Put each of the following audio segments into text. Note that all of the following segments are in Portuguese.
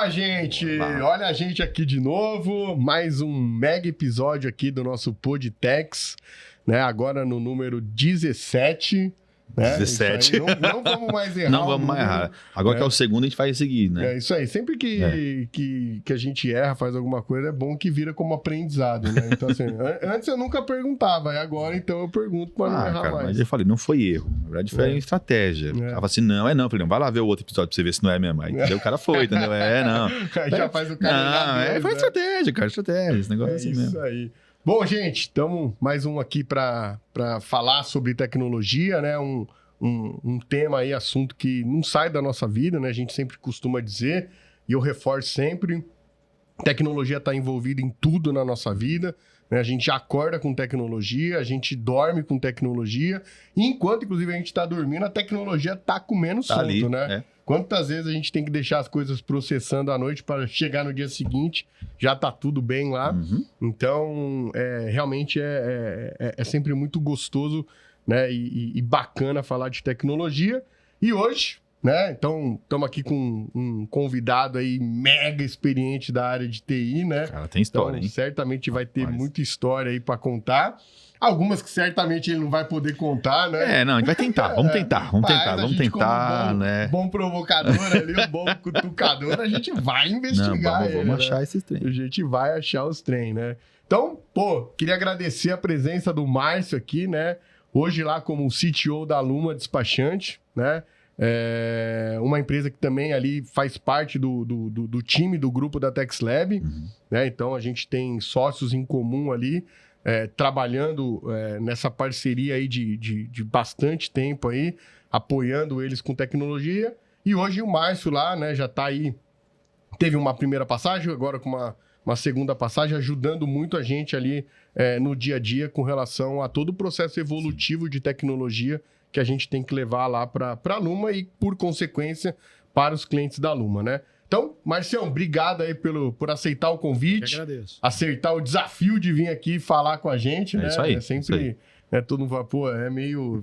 Boa, gente! Olha a gente aqui de novo, mais um mega episódio aqui do nosso Podtex, né? Agora no número 17, né? 17. Não vamos mais errar. Não vamos mais errar. Agora que é o segundo, a gente vai seguir, né? É isso aí. Sempre que a gente erra, faz alguma coisa, é bom que vira como aprendizado, né? Então, assim, antes eu nunca perguntava, e agora então eu pergunto para não errar mais. Mas eu falei, não foi erro. Na verdade, foi estratégia. Ela falou assim, não. Eu falei, não, vai lá ver o outro episódio pra você ver se não é mesmo. Aí o cara foi, entendeu? Não. Aí já faz o cara. Foi estratégia, cara, estratégia. Esse negócio é assim mesmo. Isso aí. Bom, gente, estamos mais um aqui para falar sobre tecnologia, né? Um tema aí, assunto que não sai da nossa vida, né? A gente sempre costuma dizer, e eu reforço sempre, tecnologia está envolvida em tudo na nossa vida, né? A gente acorda com tecnologia, a gente dorme com tecnologia, e enquanto, inclusive, a gente está dormindo, a tecnologia está comendo solto, ali, né? Quantas vezes a gente tem que deixar as coisas processando à noite para chegar no dia seguinte, já tá tudo bem lá. Uhum. Então, realmente é sempre muito gostoso, né, e bacana falar de tecnologia. E hoje, né, então estamos aqui com um convidado aí mega experiente da área de TI, né? Cara, tem história, então, certamente vai ter muita história aí para contar. Algumas que certamente ele não vai poder contar, né? Não, a gente vai tentar, vamos tentar, né? Bom provocador ali, um bom cutucador, a gente vai investigar. Vamos achar esses trem. A gente vai achar os trem, né? Então, queria agradecer a presença do Márcio aqui, né? Hoje lá como CTO da Luma Despachante, né? Uma empresa que também ali faz parte do time do grupo da TexLab, né? Então a gente tem sócios em comum ali, trabalhando nessa parceria aí de bastante tempo aí, apoiando eles com tecnologia. E hoje o Márcio lá, né, já tá aí, teve uma primeira passagem, agora com uma segunda passagem, ajudando muito a gente ali no dia a dia com relação a todo o processo evolutivo de tecnologia que a gente tem que levar lá para a Luma e, por consequência, para os clientes da Luma, né? Então, Marcião, obrigado aí por aceitar o convite, aceitar o desafio de vir aqui falar com a gente, né? Isso aí. Sempre, né, todo mundo fala,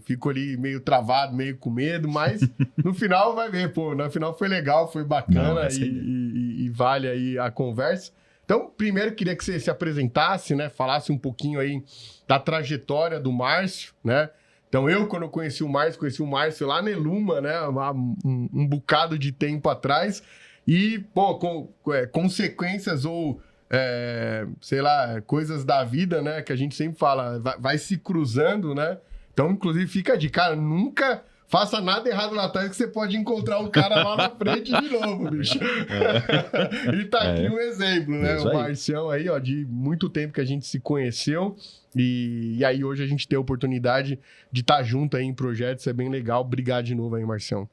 fico ali meio travado, meio com medo, mas no final vai ver, no final foi legal, foi bacana e vale aí a conversa. Então, primeiro queria que você se apresentasse, né? Falasse um pouquinho aí da trajetória do Márcio, né? Então, quando eu conheci o Márcio lá na Eluma, né? Um bocado de tempo atrás. E, consequências ou, sei lá, coisas da vida, né? Que a gente sempre fala, vai se cruzando, né? Então, inclusive, fica de cara, nunca faça nada errado lá atrás que você pode encontrar o cara lá na frente de novo, bicho. E tá aqui um exemplo, né? O Marcião aí, de muito tempo que a gente se conheceu. E aí hoje a gente tem a oportunidade de estar junto aí em projetos, é bem legal. Obrigado de novo aí, Marcião.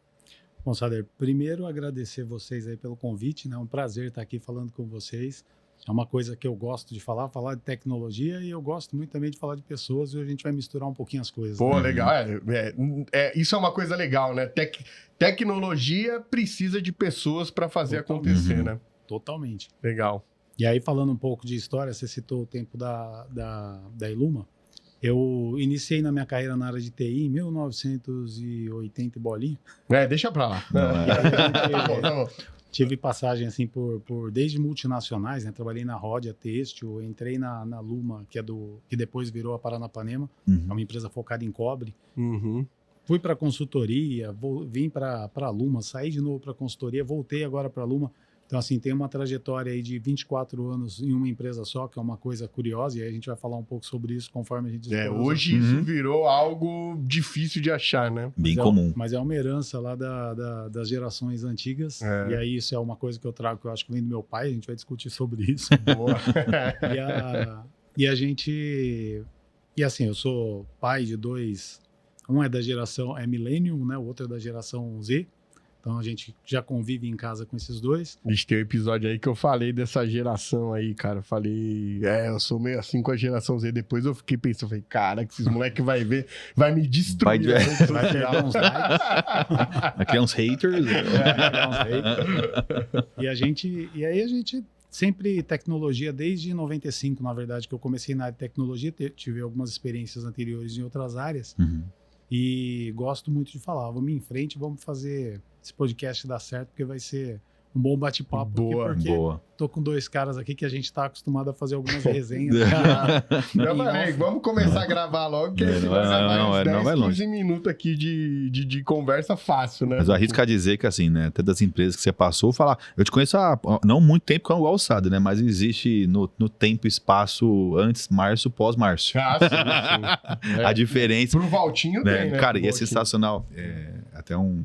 Bom, Sader, primeiro agradecer vocês aí pelo convite, né? É um prazer estar aqui falando com vocês. É uma coisa que eu gosto de falar de tecnologia, e eu gosto muito também de falar de pessoas, e a gente vai misturar um pouquinho as coisas. Legal. Isso é uma coisa legal, né? Tecnologia precisa de pessoas para fazer acontecer, né? Totalmente. Legal. E aí, falando um pouco de história, você citou o tempo da Eluma. Eu iniciei na minha carreira na área de TI em 1980 e bolinha. Deixa pra lá. Tá bom. Tive passagem assim por desde multinacionais, né? Trabalhei na Ródia Têxtil, entrei na Luma, que depois virou a Paranapanema, é uma empresa focada em cobre. Fui para consultoria, vim para a Luma, saí de novo para consultoria, voltei agora para a Luma. Então, assim, tem uma trajetória aí de 24 anos em uma empresa só, que é uma coisa curiosa, e aí a gente vai falar um pouco sobre isso conforme a gente... Hoje isso virou algo difícil de achar, né? Bem comum. Mas é uma herança lá das gerações antigas, e aí isso é uma coisa que eu trago, que eu acho que vem do meu pai, a gente vai discutir sobre isso. Boa. E a gente... E assim, eu sou pai de dois, um é da geração Millennium, né? O outro é da geração Z. Então a gente já convive em casa com esses dois. Tem um episódio aí que eu falei dessa geração aí, cara. Eu falei, eu sou meio assim com a geração Z. Depois eu fiquei pensando, cara, que esses moleques vai ver, vai me destruir. Vai criar uns likes. Vai criar uns haters. E aí a gente sempre tecnologia, desde 95, na verdade, que eu comecei na área de tecnologia. Tive algumas experiências anteriores em outras áreas. E gosto muito de falar, vamos em frente, vamos fazer esse podcast dar certo, porque vai ser um bom bate-papo aqui, porque tô com 2 caras aqui que a gente tá acostumado a fazer algumas resenhas. Eu falei, vamos começar a gravar logo, que não vai 15 minutos aqui de conversa fácil, né? Mas eu arrisco a dizer que, assim, né, até das empresas que você passou, falar, eu te conheço há não muito tempo com o Alçada, né, mas existe no tempo e espaço antes março, pós-março. Sim. A diferença... Pro Valtinho tem, né? Cara, e é sensacional. É até um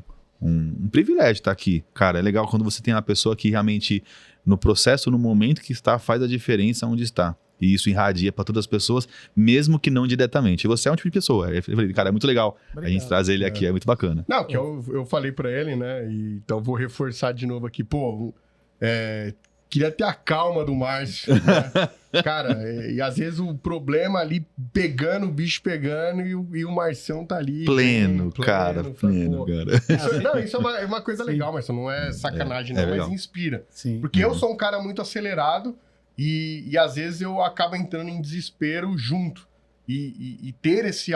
privilégio estar aqui. Cara, é legal quando você tem uma pessoa que realmente, no processo, no momento que está, faz a diferença onde está. E isso irradia para todas as pessoas, mesmo que não diretamente. E você é um tipo de pessoa. Eu falei, cara, é muito legal. Obrigado. A gente traz ele aqui, é muito bacana. Não, que eu falei para ele, né? Então vou reforçar de novo aqui. Pô, queria ter a calma do Márcio, né? Cara, e às vezes o problema ali o bicho pegando e o Marcião tá ali. Pleno, cara. Isso é uma coisa legal, Marcião. Não é sacanagem, mas inspira. Sim. Porque eu sou um cara muito acelerado e às vezes eu acabo entrando em desespero junto. E ter esse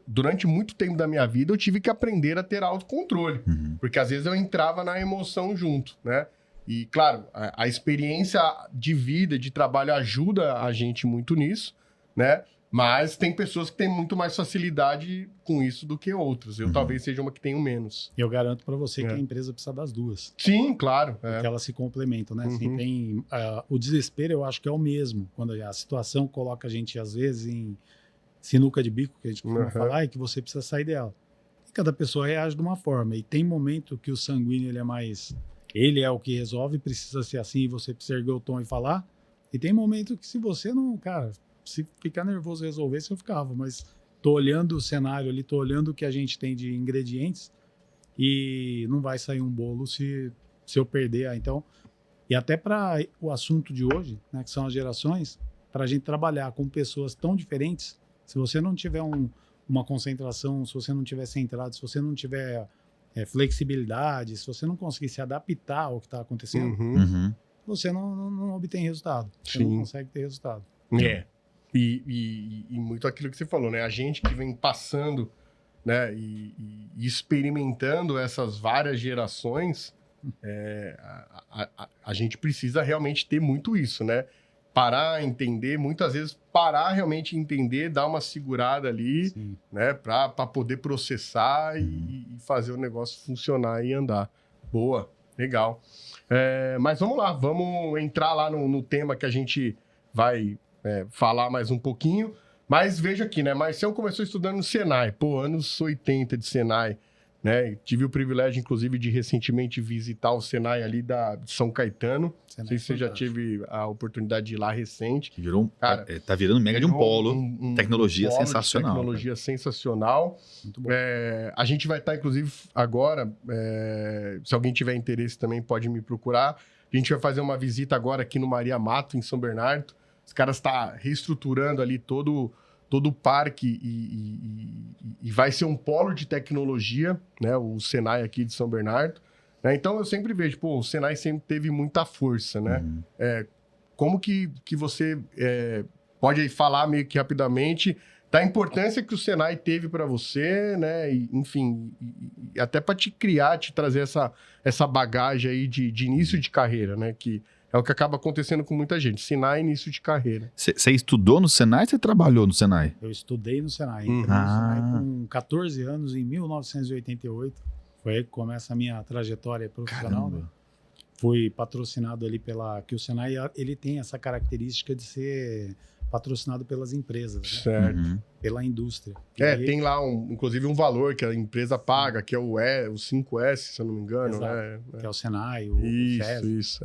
durante muito tempo da minha vida, eu tive que aprender a ter autocontrole. Porque às vezes eu entrava na emoção junto, né? E, claro, a experiência de vida, de trabalho ajuda a gente muito nisso, né? Mas tem pessoas que têm muito mais facilidade com isso do que outras. Eu talvez seja uma que tenho menos. Eu garanto para você que a empresa precisa das duas. Sim, claro. Porque elas se complementam, né? Assim, tem, o desespero, eu acho que é o mesmo. Quando a situação coloca a gente, às vezes, em sinuca de bico, que a gente costuma falar, e que você precisa sair dela. E cada pessoa reage de uma forma. E tem momento que o sanguíneo ele é mais... Ele é o que resolve, precisa ser assim, você precisa erguer o tom e falar. E tem momento que se você não, cara, se ficar nervoso e resolver, eu ficava. Mas tô olhando o cenário ali, tô olhando o que a gente tem de ingredientes e não vai sair um bolo se eu perder. Então, e até para o assunto de hoje, né, que são as gerações, para a gente trabalhar com pessoas tão diferentes, se você não tiver uma concentração, se você não tiver centrado, se você não tiver... flexibilidade, se você não conseguir se adaptar ao que está acontecendo, você não obtém resultado. Você não consegue ter resultado. E muito aquilo que você falou, né? A gente que vem passando, né? E experimentando essas várias gerações, a gente precisa realmente ter muito isso, né? Parar, entender, muitas vezes parar realmente entender, dar uma segurada ali, sim, né, para poder processar e fazer o negócio funcionar e andar. Boa, legal. Mas vamos lá, vamos entrar lá no tema que a gente vai falar mais um pouquinho. Mas veja aqui, né, Marcião começou estudando no Senai, anos 80 de Senai, né? Tive o privilégio, inclusive, de recentemente visitar o Senai ali de São Caetano. Não sei se você já teve a oportunidade de ir lá recente. Que virou, cara, tá virando mega de um polo. Tecnologia polo sensacional. Tecnologia sensacional. Muito bom. A gente vai estar, inclusive, agora, se alguém tiver interesse também pode me procurar. A gente vai fazer uma visita agora aqui no Maria Mato, em São Bernardo. Os caras estão reestruturando ali todo o parque e vai ser um polo de tecnologia, né? O Senai aqui de São Bernardo. Né? Então, eu sempre vejo, o Senai sempre teve muita força, né? Como que você pode aí falar meio que rapidamente da importância que o Senai teve para você, né? E, enfim, até para te criar, te trazer essa bagagem aí de início de carreira, né? Que é o que acaba acontecendo com muita gente. Senai, início de carreira. Você estudou no Senai ou você trabalhou no Senai? Eu estudei no Senai. Entrei no Senai com 14 anos, em 1988. Foi aí que começa a minha trajetória profissional. Né? Fui patrocinado ali que o Senai ele tem essa característica de ser patrocinado pelas empresas, né? Certo. Pela indústria. Tem lá, inclusive, um valor que a empresa paga, que é o 5S, se eu não me engano. Né? Que é o Senai, o FES. Isso.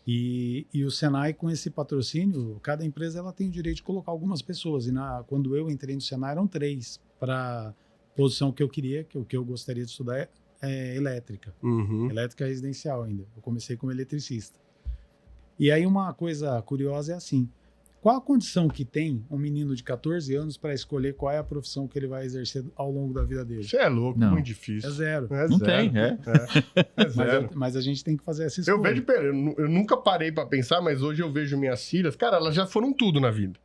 E o Senai, com esse patrocínio, cada empresa ela tem o direito de colocar algumas pessoas. E quando eu entrei no Senai, eram 3 para a posição que eu queria, que o que eu gostaria de estudar é elétrica. Elétrica residencial ainda. Eu comecei como eletricista. E aí uma coisa curiosa é assim, qual a condição que tem um menino de 14 anos para escolher qual é a profissão que ele vai exercer ao longo da vida dele? Você é louco, muito difícil. É zero. Não tem. É zero. Mas a gente tem que fazer essa escolha. Eu nunca parei para pensar, mas hoje eu vejo minhas filhas, cara, elas já foram tudo na vida.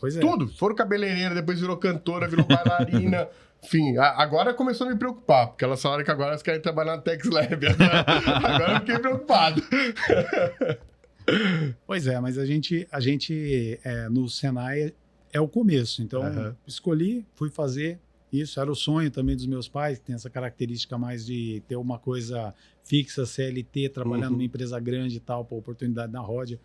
Pois é. Tudo. Foram cabeleireira, depois virou cantora, virou bailarina, Enfim, agora começou a me preocupar, porque elas falaram que agora elas querem trabalhar na TechSlab. Agora eu fiquei preocupado. Pois é, mas a gente no Senai é o começo. Então, escolhi, fui fazer isso. Era o sonho também dos meus pais, que tem essa característica mais de ter uma coisa fixa, CLT, trabalhar numa empresa grande e tal, para oportunidade na Ródia.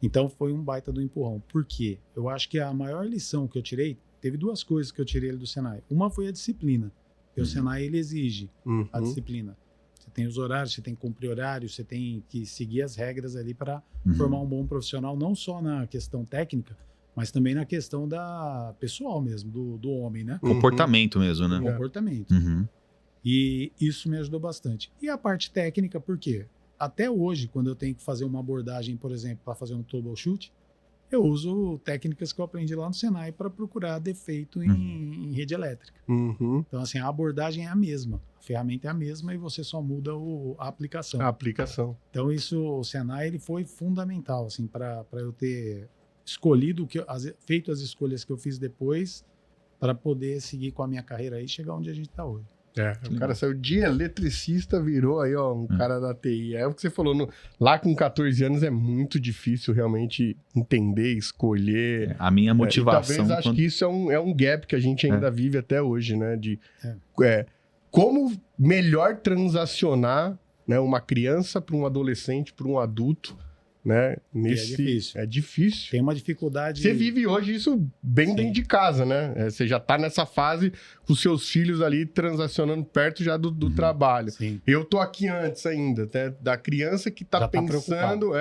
Então, foi um baita do empurrão. Por quê? Eu acho que a maior lição que eu tirei, teve duas coisas que eu tirei do Senai. Uma foi a disciplina. Porque o Senai, ele exige a disciplina. Você tem os horários, você tem que cumprir horários, você tem que seguir as regras ali para formar um bom profissional, não só na questão técnica, mas também na questão da pessoal mesmo, do homem, né? Comportamento mesmo, né? Comportamento. E isso me ajudou bastante. E a parte técnica, por quê? Até hoje, quando eu tenho que fazer uma abordagem, por exemplo, para fazer um troubleshoot, eu uso técnicas que eu aprendi lá no Senai para procurar defeito em rede elétrica. Então, assim, a abordagem é a mesma, a ferramenta é a mesma e você só muda a aplicação. A aplicação. Então, o Senai ele foi fundamental, assim, para eu ter escolhido, feito as escolhas que eu fiz depois para poder seguir com a minha carreira aí e chegar onde a gente está hoje. O cara saiu de eletricista, virou aí, ó, um cara da TI. É o que você falou, lá com 14 anos é muito difícil realmente entender, escolher. A minha motivação... talvez acho que isso é um gap que a gente ainda vive até hoje, né? Como melhor transacionar, né, uma criança para um adolescente, para um adulto, né? É difícil. Tem uma dificuldade... Você vive hoje isso bem dentro de casa, né? Você já tá nessa fase com seus filhos ali transacionando perto já do trabalho. Sim. Eu tô aqui antes ainda, né? Da criança que tá pensando...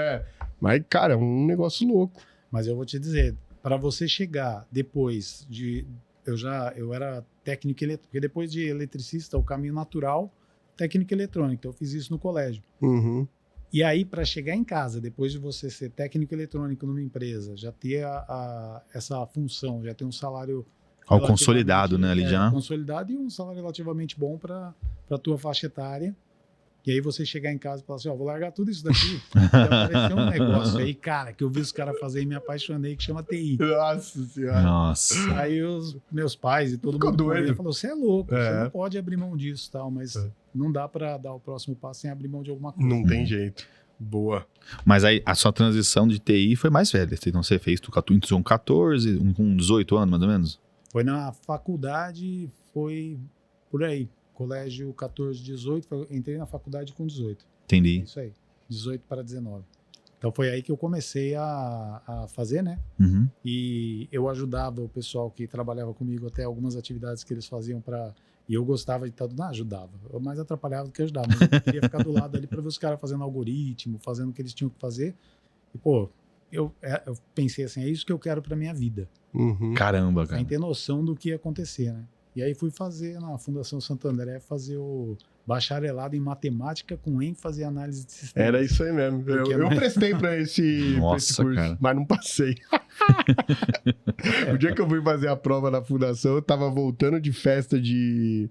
Mas, cara, é um negócio louco. Mas eu vou te dizer, para você chegar depois de... Eu era técnico eletrônico, porque depois de eletricista, o caminho natural, técnico eletrônico. Então, eu fiz isso no colégio. E aí, para chegar em casa, depois de você ser técnico eletrônico numa empresa, já ter essa função, já ter um salário... consolidado, né? Ali já. Consolidado e um salário relativamente bom para a tua faixa etária. E aí você chegar em casa e falar assim, vou largar tudo isso daqui. Já apareceu um negócio aí, cara, que eu vi os caras fazerem e me apaixonei, que chama TI. Nossa Senhora. Nossa. Aí os meus pais e todo mundo falou, você é louco, você não pode abrir mão disso, tal, mas não dá para dar o próximo passo sem abrir mão de alguma coisa. Não tem jeito. Boa. Mas aí a sua transição de TI foi mais velha. Então você fez com 14, com 18 anos, mais ou menos? Foi na faculdade, foi por aí. Colégio 14, 18, entrei na faculdade com 18. Entendi. Isso aí, 18 para 19. Então foi aí que eu comecei a fazer, né? E eu ajudava o pessoal que trabalhava comigo até algumas atividades que eles faziam e eu gostava de estar ajudava. Eu mais atrapalhava do que ajudava, mas eu queria ficar do lado ali para ver os caras fazendo algoritmo, fazendo o que eles tinham que fazer. E, pô, eu pensei assim, é isso que eu quero para minha vida. Caramba, cara. Sem ter noção do que ia acontecer, né? E aí fui fazer na Fundação Santo André, fazer o bacharelado em matemática com ênfase em análise de sistemas. Era isso aí mesmo. Eu prestei para esse curso, cara. mas não passei. O dia que eu fui fazer a prova na Fundação, eu tava voltando de festa de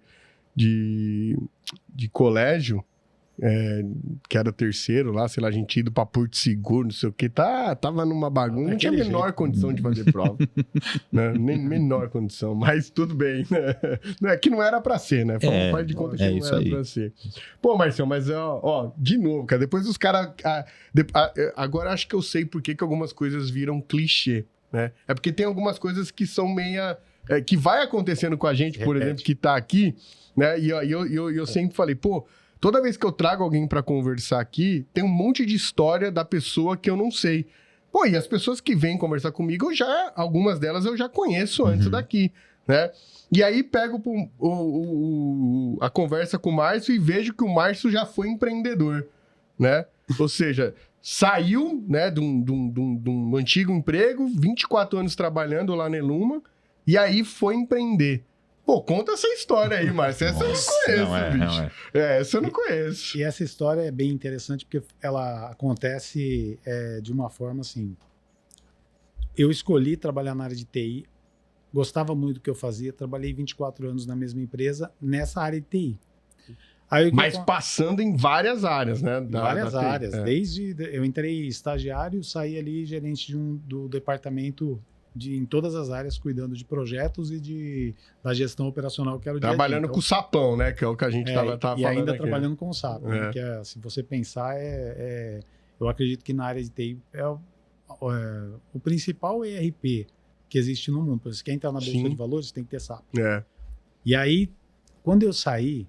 colégio, que era terceiro lá, sei lá, a gente ido pra Porto Seguro, não sei o que, tava numa bagunça, não tinha a menor condição de fazer prova, né? Nem menor condição, mas tudo bem, né? Que não era pra ser, né? Faz de conta que não era pra ser. Pô, Marcelo, mas de novo, cara, depois os caras, agora acho que eu sei por que algumas coisas viram clichê, né? É porque tem algumas coisas que são meia, que vai acontecendo com a gente, por exemplo, que tá aqui, né? E eu sempre falei, pô, toda vez que eu trago alguém para conversar aqui, tem um monte de história da pessoa que eu não sei. Pô, e as pessoas que vêm conversar comigo, algumas delas eu já conheço antes daqui, né? E aí pego a conversa com o Márcio e vejo que o Márcio já foi empreendedor, né? Ou seja, saiu, né, de um antigo emprego, 24 anos trabalhando lá na Eluma, e aí foi empreender. Pô, conta essa história aí, Márcio. Essa eu não conheço, bicho. Essa eu não conheço. E essa história é bem interessante porque ela acontece de uma forma assim... Eu escolhi trabalhar na área de TI, gostava muito do que eu fazia, trabalhei 24 anos na mesma empresa, nessa área de TI. Mas passando em várias áreas, né? Várias áreas. Desde eu entrei estagiário, saí ali gerente do departamento em todas as áreas, cuidando de projetos e da gestão operacional, que era o dia a dia. Trabalhando com o SAPão, né? Que é o que a gente tava falando e ainda aqui. trabalhando com o SAP, né? Que se você pensar, eu acredito que na área de TI o principal ERP que existe no mundo. Você quer entrar na Bolsa de Valores, tem que ter SAP. E aí, quando eu saí,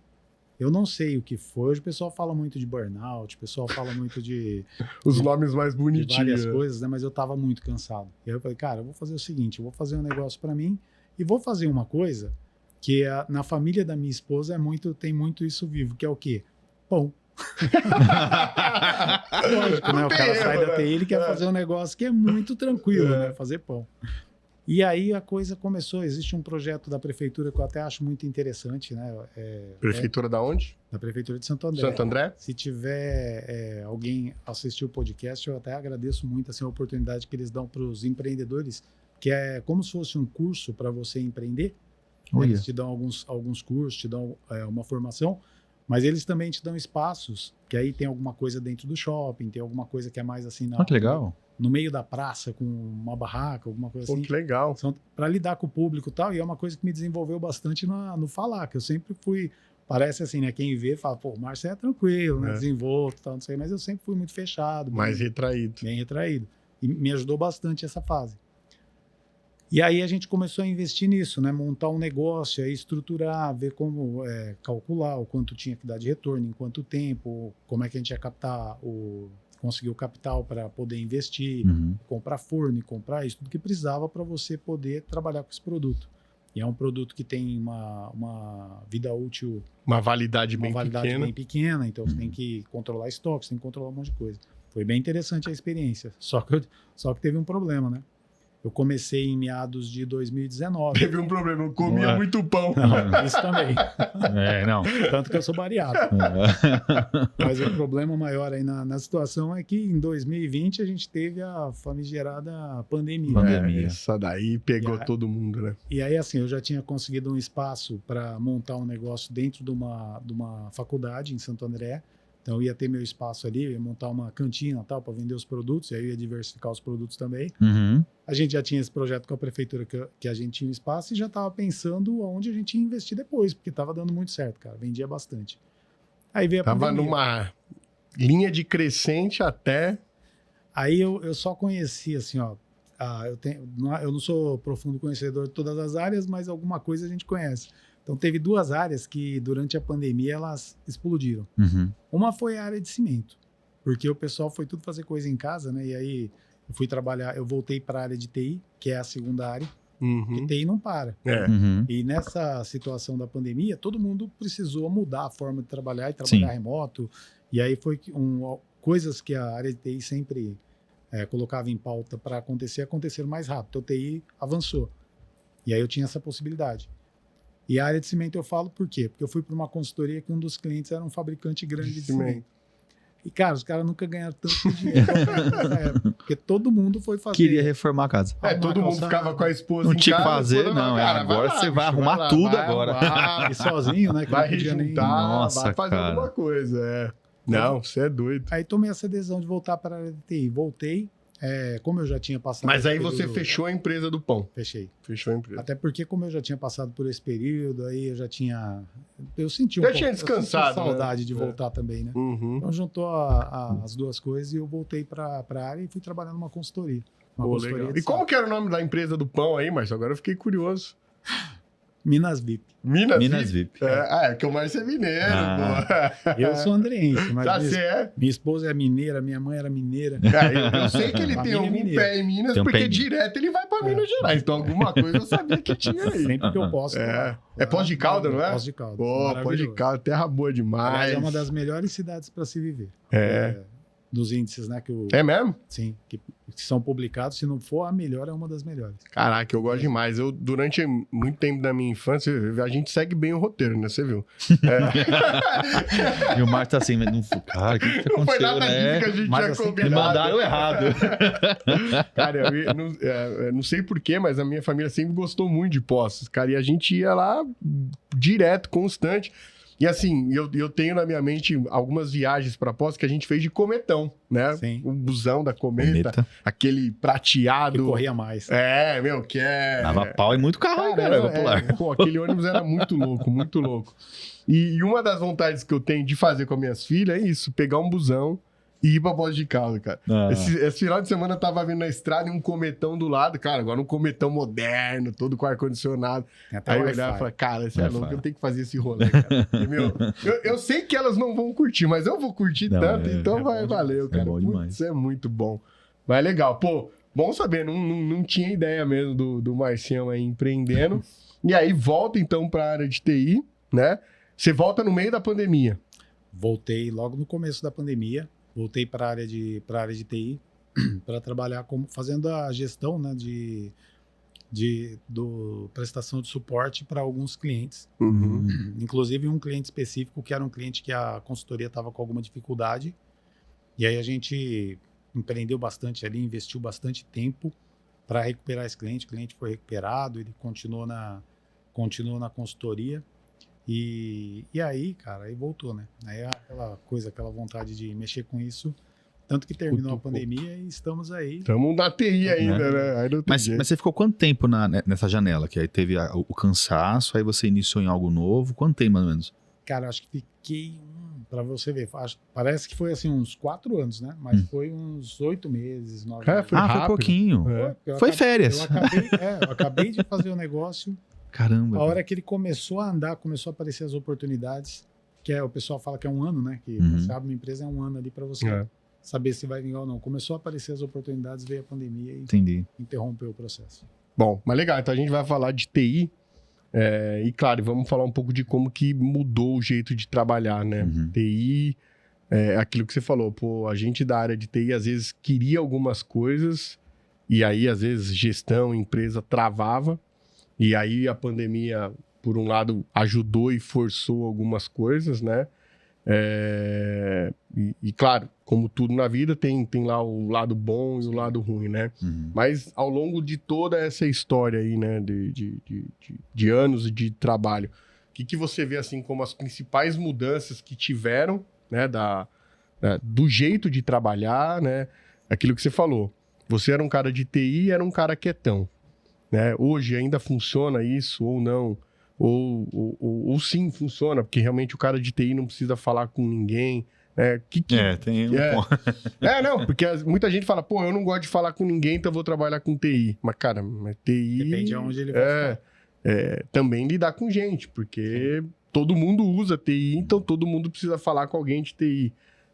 eu não sei o que foi. Hoje o pessoal fala muito de burnout, o pessoal fala muito de... Os nomes mais bonitinhos. De várias coisas, né? Mas eu tava muito cansado. E aí eu falei, cara, eu vou fazer o seguinte, eu vou fazer um negócio para mim e vou fazer uma coisa que na família da minha esposa tem muito isso vivo, que é o quê? Pão. Lógico, né? O cara sai da TI, ele quer fazer um negócio que é muito tranquilo, né? Fazer pão. E aí a coisa começou. Existe um projeto da prefeitura que eu até acho muito interessante, né? Prefeitura da onde? Da prefeitura de Santo André. Santo André? Se tiver alguém assistir o podcast, eu até agradeço muito assim, a oportunidade que eles dão para os empreendedores, que é como se fosse um curso para você empreender. Eles te dão alguns cursos, te dão uma formação, mas eles também te dão espaços, que aí tem alguma coisa dentro do shopping, tem alguma coisa que é mais assim... que legal. No meio da praça, com uma barraca, alguma coisa assim. Que legal. Para lidar com o público e tal, e é uma coisa que me desenvolveu bastante no falar, que eu sempre fui, parece assim, né, quem vê fala, pô, o Márcio é tranquilo, né, desenvolto e tal, não sei, mas eu sempre fui muito fechado. Mais retraído. Bem retraído. E me ajudou bastante essa fase. E aí a gente começou a investir nisso, né, montar um negócio, aí estruturar, ver como calcular o quanto tinha que dar de retorno, em quanto tempo, como é que a gente ia captar conseguir o capital para poder investir, comprar forno, comprar isso, tudo que precisava para você poder trabalhar com esse produto. E é um produto que tem uma vida útil... Uma validade bem pequena, então você tem que controlar estoque, você tem que controlar um monte de coisa. Foi bem interessante a experiência, só que teve um problema, né? Eu comecei em meados de 2019. Teve um problema, eu comia muito pão. Não, isso também. Não. Tanto que eu sou bariátrico. Mas o problema maior aí na situação é que em 2020 a gente teve a famigerada pandemia. Essa daí pegou todo mundo, né? E aí, assim, eu já tinha conseguido um espaço para montar um negócio dentro de uma faculdade em Santo André. Então, eu ia ter meu espaço ali, eu ia montar uma cantina tal para vender os produtos, e aí eu ia diversificar os produtos também. A gente já tinha esse projeto com a prefeitura que a gente tinha um espaço e já estava pensando onde a gente ia investir depois, porque estava dando muito certo, cara. Vendia bastante. Aí veio a pandemia. Tava numa linha de crescente até... Aí eu só conheci, assim, ó... eu não sou profundo conhecedor de todas as áreas, mas alguma coisa a gente conhece. Então, teve duas áreas que, durante a pandemia, elas explodiram. Uma foi a área de cimento, porque o pessoal foi tudo fazer coisa em casa, né? E aí, eu fui trabalhar, eu voltei para a área de TI, que é a segunda área, e TI não para. E nessa situação da pandemia, todo mundo precisou mudar a forma de trabalhar e trabalhar remoto. E aí, foi coisas que a área de TI sempre colocava em pauta para aconteceram mais rápido. Então, a TI avançou. E aí, eu tinha essa possibilidade. E a área de cimento eu falo por quê? Porque eu fui para uma consultoria que um dos clientes era um fabricante grande de cimento. E, cara, os caras nunca ganharam tanto dinheiro nessa época, porque todo mundo foi fazer... Queria reformar a casa. Todo mundo ficava com a esposa não em tinha que casa. fazer, não. Agora você vai arrumar tudo agora. E sozinho, né? Que vai rejuntar, Nossa, vai fazer alguma coisa, Não, você é doido. Aí tomei essa decisão de voltar para a área de TI. Voltei. Como eu já tinha passado... Mas aí você fechou a empresa do pão. Fechei. Fechou a empresa. Até porque, como eu já tinha passado por esse período, aí eu já tinha... Eu senti tinha descansado, saudade de voltar também, né? Então juntou as duas coisas e eu voltei para a área e fui trabalhar numa consultoria. Legal. E como que era o nome da empresa do pão aí, Márcio? Agora eu fiquei curioso. Minas VIP. Minas VIP. Que o Márcio é mineiro, pô. Eu sou andreense, mas minha esposa é mineira, minha mãe era mineira. Eu sei que ele tem algum pé em Minas, porque direto ele vai para Minas Gerais. Então alguma coisa eu sabia que tinha aí. Sempre que eu posso. É Poços de Caldas, não é? Poços de Caldas. Pô, Poços de Caldas, terra boa demais. Aliás, é uma das melhores cidades para se viver. Dos índices, né? É mesmo? Sim, que são publicados. Se não for a melhor, é uma das melhores. Caraca, eu gosto demais. Durante muito tempo da minha infância, a gente segue bem o roteiro, né? Você viu? E o Marco tá assim, mas cara, o que aconteceu, não foi nada né? disso que a gente tinha combinado. Me mandaram errado. Cara, eu não sei porquê, mas a minha família sempre gostou muito de Poços, cara. E a gente ia lá direto, constante. E assim, eu tenho na minha mente algumas viagens para Poços que a gente fez de cometão, né? Sim. O busão da Cometa, aquele prateado. Que corria mais. Que é... Dava pau e muito carro aí, cara, popular. Pô, aquele ônibus era muito louco, muito louco. E uma das vontades que eu tenho de fazer com as minhas filhas é isso, pegar um busão e ir pra Poços de Caldas, cara. Esse final de semana eu tava vindo na estrada e um cometão do lado, cara, agora um cometão moderno, todo com ar-condicionado. Aí eu olhava e falava, cara, você é louco, eu tenho que fazer esse rolê, cara. E, meu, eu sei que elas não vão curtir, mas eu vou curtir tanto, então vai valer, cara. É bom demais. Isso é muito bom. Mas legal, pô, bom saber, não tinha ideia mesmo do Marcião aí empreendendo. E aí volta então pra área de TI, né? Você volta no meio da pandemia. Voltei logo no começo da pandemia. Voltei para a área de TI para trabalhar fazendo a gestão, né, do prestação de suporte para alguns clientes. Inclusive um cliente específico que era um cliente que a consultoria estava com alguma dificuldade. E aí a gente empreendeu bastante ali, investiu bastante tempo para recuperar esse cliente. O cliente foi recuperado, ele continuou na consultoria. E aí, cara, aí voltou, né? Aí aquela vontade de mexer com isso. Tanto que terminou a pandemia e estamos aí. Estamos na TI ainda, né? Aí mas você ficou quanto tempo nessa janela? Que aí teve o cansaço, aí você iniciou em algo novo. Quanto tempo, mais ou menos? Cara, acho que fiquei, pra você ver, parece que foi assim uns 4 anos, né? Mas foi uns 8 meses, 9 meses. Foi pouquinho. Foi férias. Eu acabei de fazer o negócio. Caramba. A hora que ele começou a andar, começou a aparecer as oportunidades, o pessoal fala que é um ano, né? Que você abre uma empresa, é um ano ali para você saber se vai vingar ou não. Começou a aparecer as oportunidades, veio a pandemia e interrompeu o processo. Bom, mas legal. Então a gente vai falar de TI e, claro, vamos falar um pouco de como que mudou o jeito de trabalhar, né? TI, aquilo que você falou. Pô, a gente da área de TI, às vezes, queria algumas coisas e aí, às vezes, gestão, empresa travava. E aí a pandemia, por um lado, ajudou e forçou algumas coisas, né? E claro, como tudo na vida, tem lá o lado bom e o lado ruim, né? Mas ao longo de toda essa história aí, né? De anos de trabalho, o que você vê assim como as principais mudanças que tiveram, né? Do jeito de trabalhar, né? Aquilo que você falou. Você era um cara de TI, era um cara quietão. Né? Hoje ainda funciona isso ou não, ou sim funciona, porque realmente o cara de TI não precisa falar com ninguém. Né? Tem não, porque muita gente fala, pô, eu não gosto de falar com ninguém, então eu vou trabalhar com TI. Mas, cara, TI... Depende de onde ele vai ficar. Também lidar com gente, porque todo mundo usa TI, então todo mundo precisa falar com alguém de TI.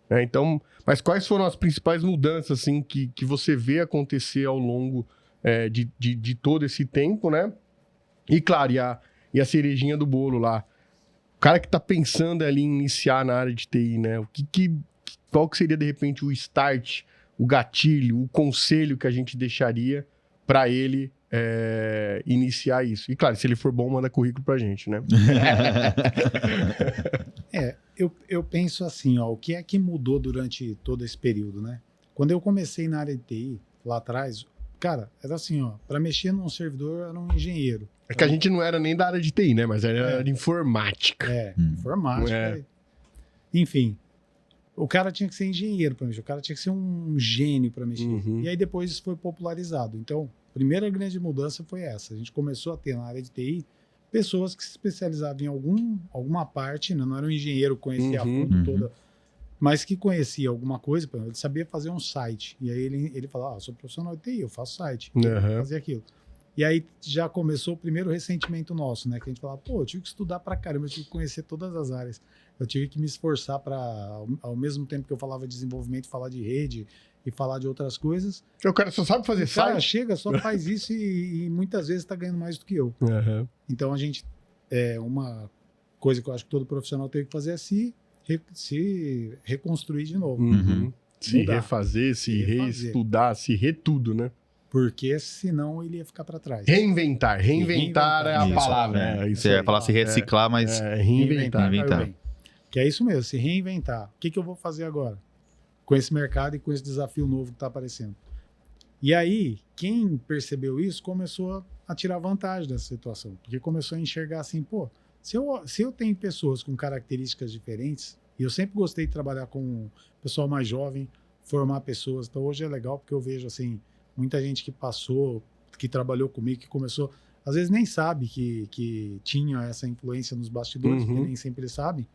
Né? Então, mas quais foram as principais mudanças assim, que você vê acontecer ao longo de todo esse tempo, né? E claro, e a cerejinha do bolo lá. O cara que tá pensando ali em iniciar na área de TI, né? Qual que seria, de repente, o start, o gatilho, o conselho que a gente deixaria para ele iniciar isso? E claro, se ele for bom, manda currículo pra gente, né? Eu penso assim, ó, o que é que mudou durante todo esse período, né? Quando eu comecei na área de TI, lá atrás... Cara, era assim, ó, para mexer num servidor era um engenheiro. É que a gente não era nem da área de TI, né? Mas era de informática. Informática. Enfim, o cara tinha que ser engenheiro para mexer, o cara tinha que ser um gênio para mexer. E aí depois isso foi popularizado. Então, a primeira grande mudança foi essa. A gente começou a ter na área de TI pessoas que se especializavam em alguma parte, né? Não era um engenheiro que conhecia a fundo toda... mas que conhecia alguma coisa, por exemplo, ele sabia fazer um site. E aí ele falava, sou profissional de TI, eu faço site, eu fazer aquilo. E aí já começou o primeiro ressentimento nosso, né? Que a gente falava, pô, eu tive que estudar pra caramba, eu tive que conhecer todas as áreas. Eu tive que me esforçar para, ao mesmo tempo que eu falava de desenvolvimento, falar de rede e falar de outras coisas. O cara só sabe fazer site? O cara chega, só faz isso e muitas vezes está ganhando mais do que eu. Então a gente, uma coisa que eu acho que todo profissional tem que fazer é se reconstruir de novo. Se refazer, se reestudar, se retudo, né? Porque senão ele ia ficar para trás. Reinventar é a palavra. Você ia falar se reciclar, mas... Reinventar. Que é isso mesmo, se reinventar. O que eu vou fazer agora? Com esse mercado e com esse desafio novo que está aparecendo. E aí, quem percebeu isso começou a tirar vantagem dessa situação. Porque começou a enxergar assim, pô, Se eu tenho pessoas com características diferentes, e eu sempre gostei de trabalhar com pessoal mais jovem, formar pessoas. Então hoje é legal porque eu vejo assim, muita gente que passou, que trabalhou comigo, que começou, às vezes nem sabe que tinha essa influência nos bastidores, porque nem sempre eles sabem,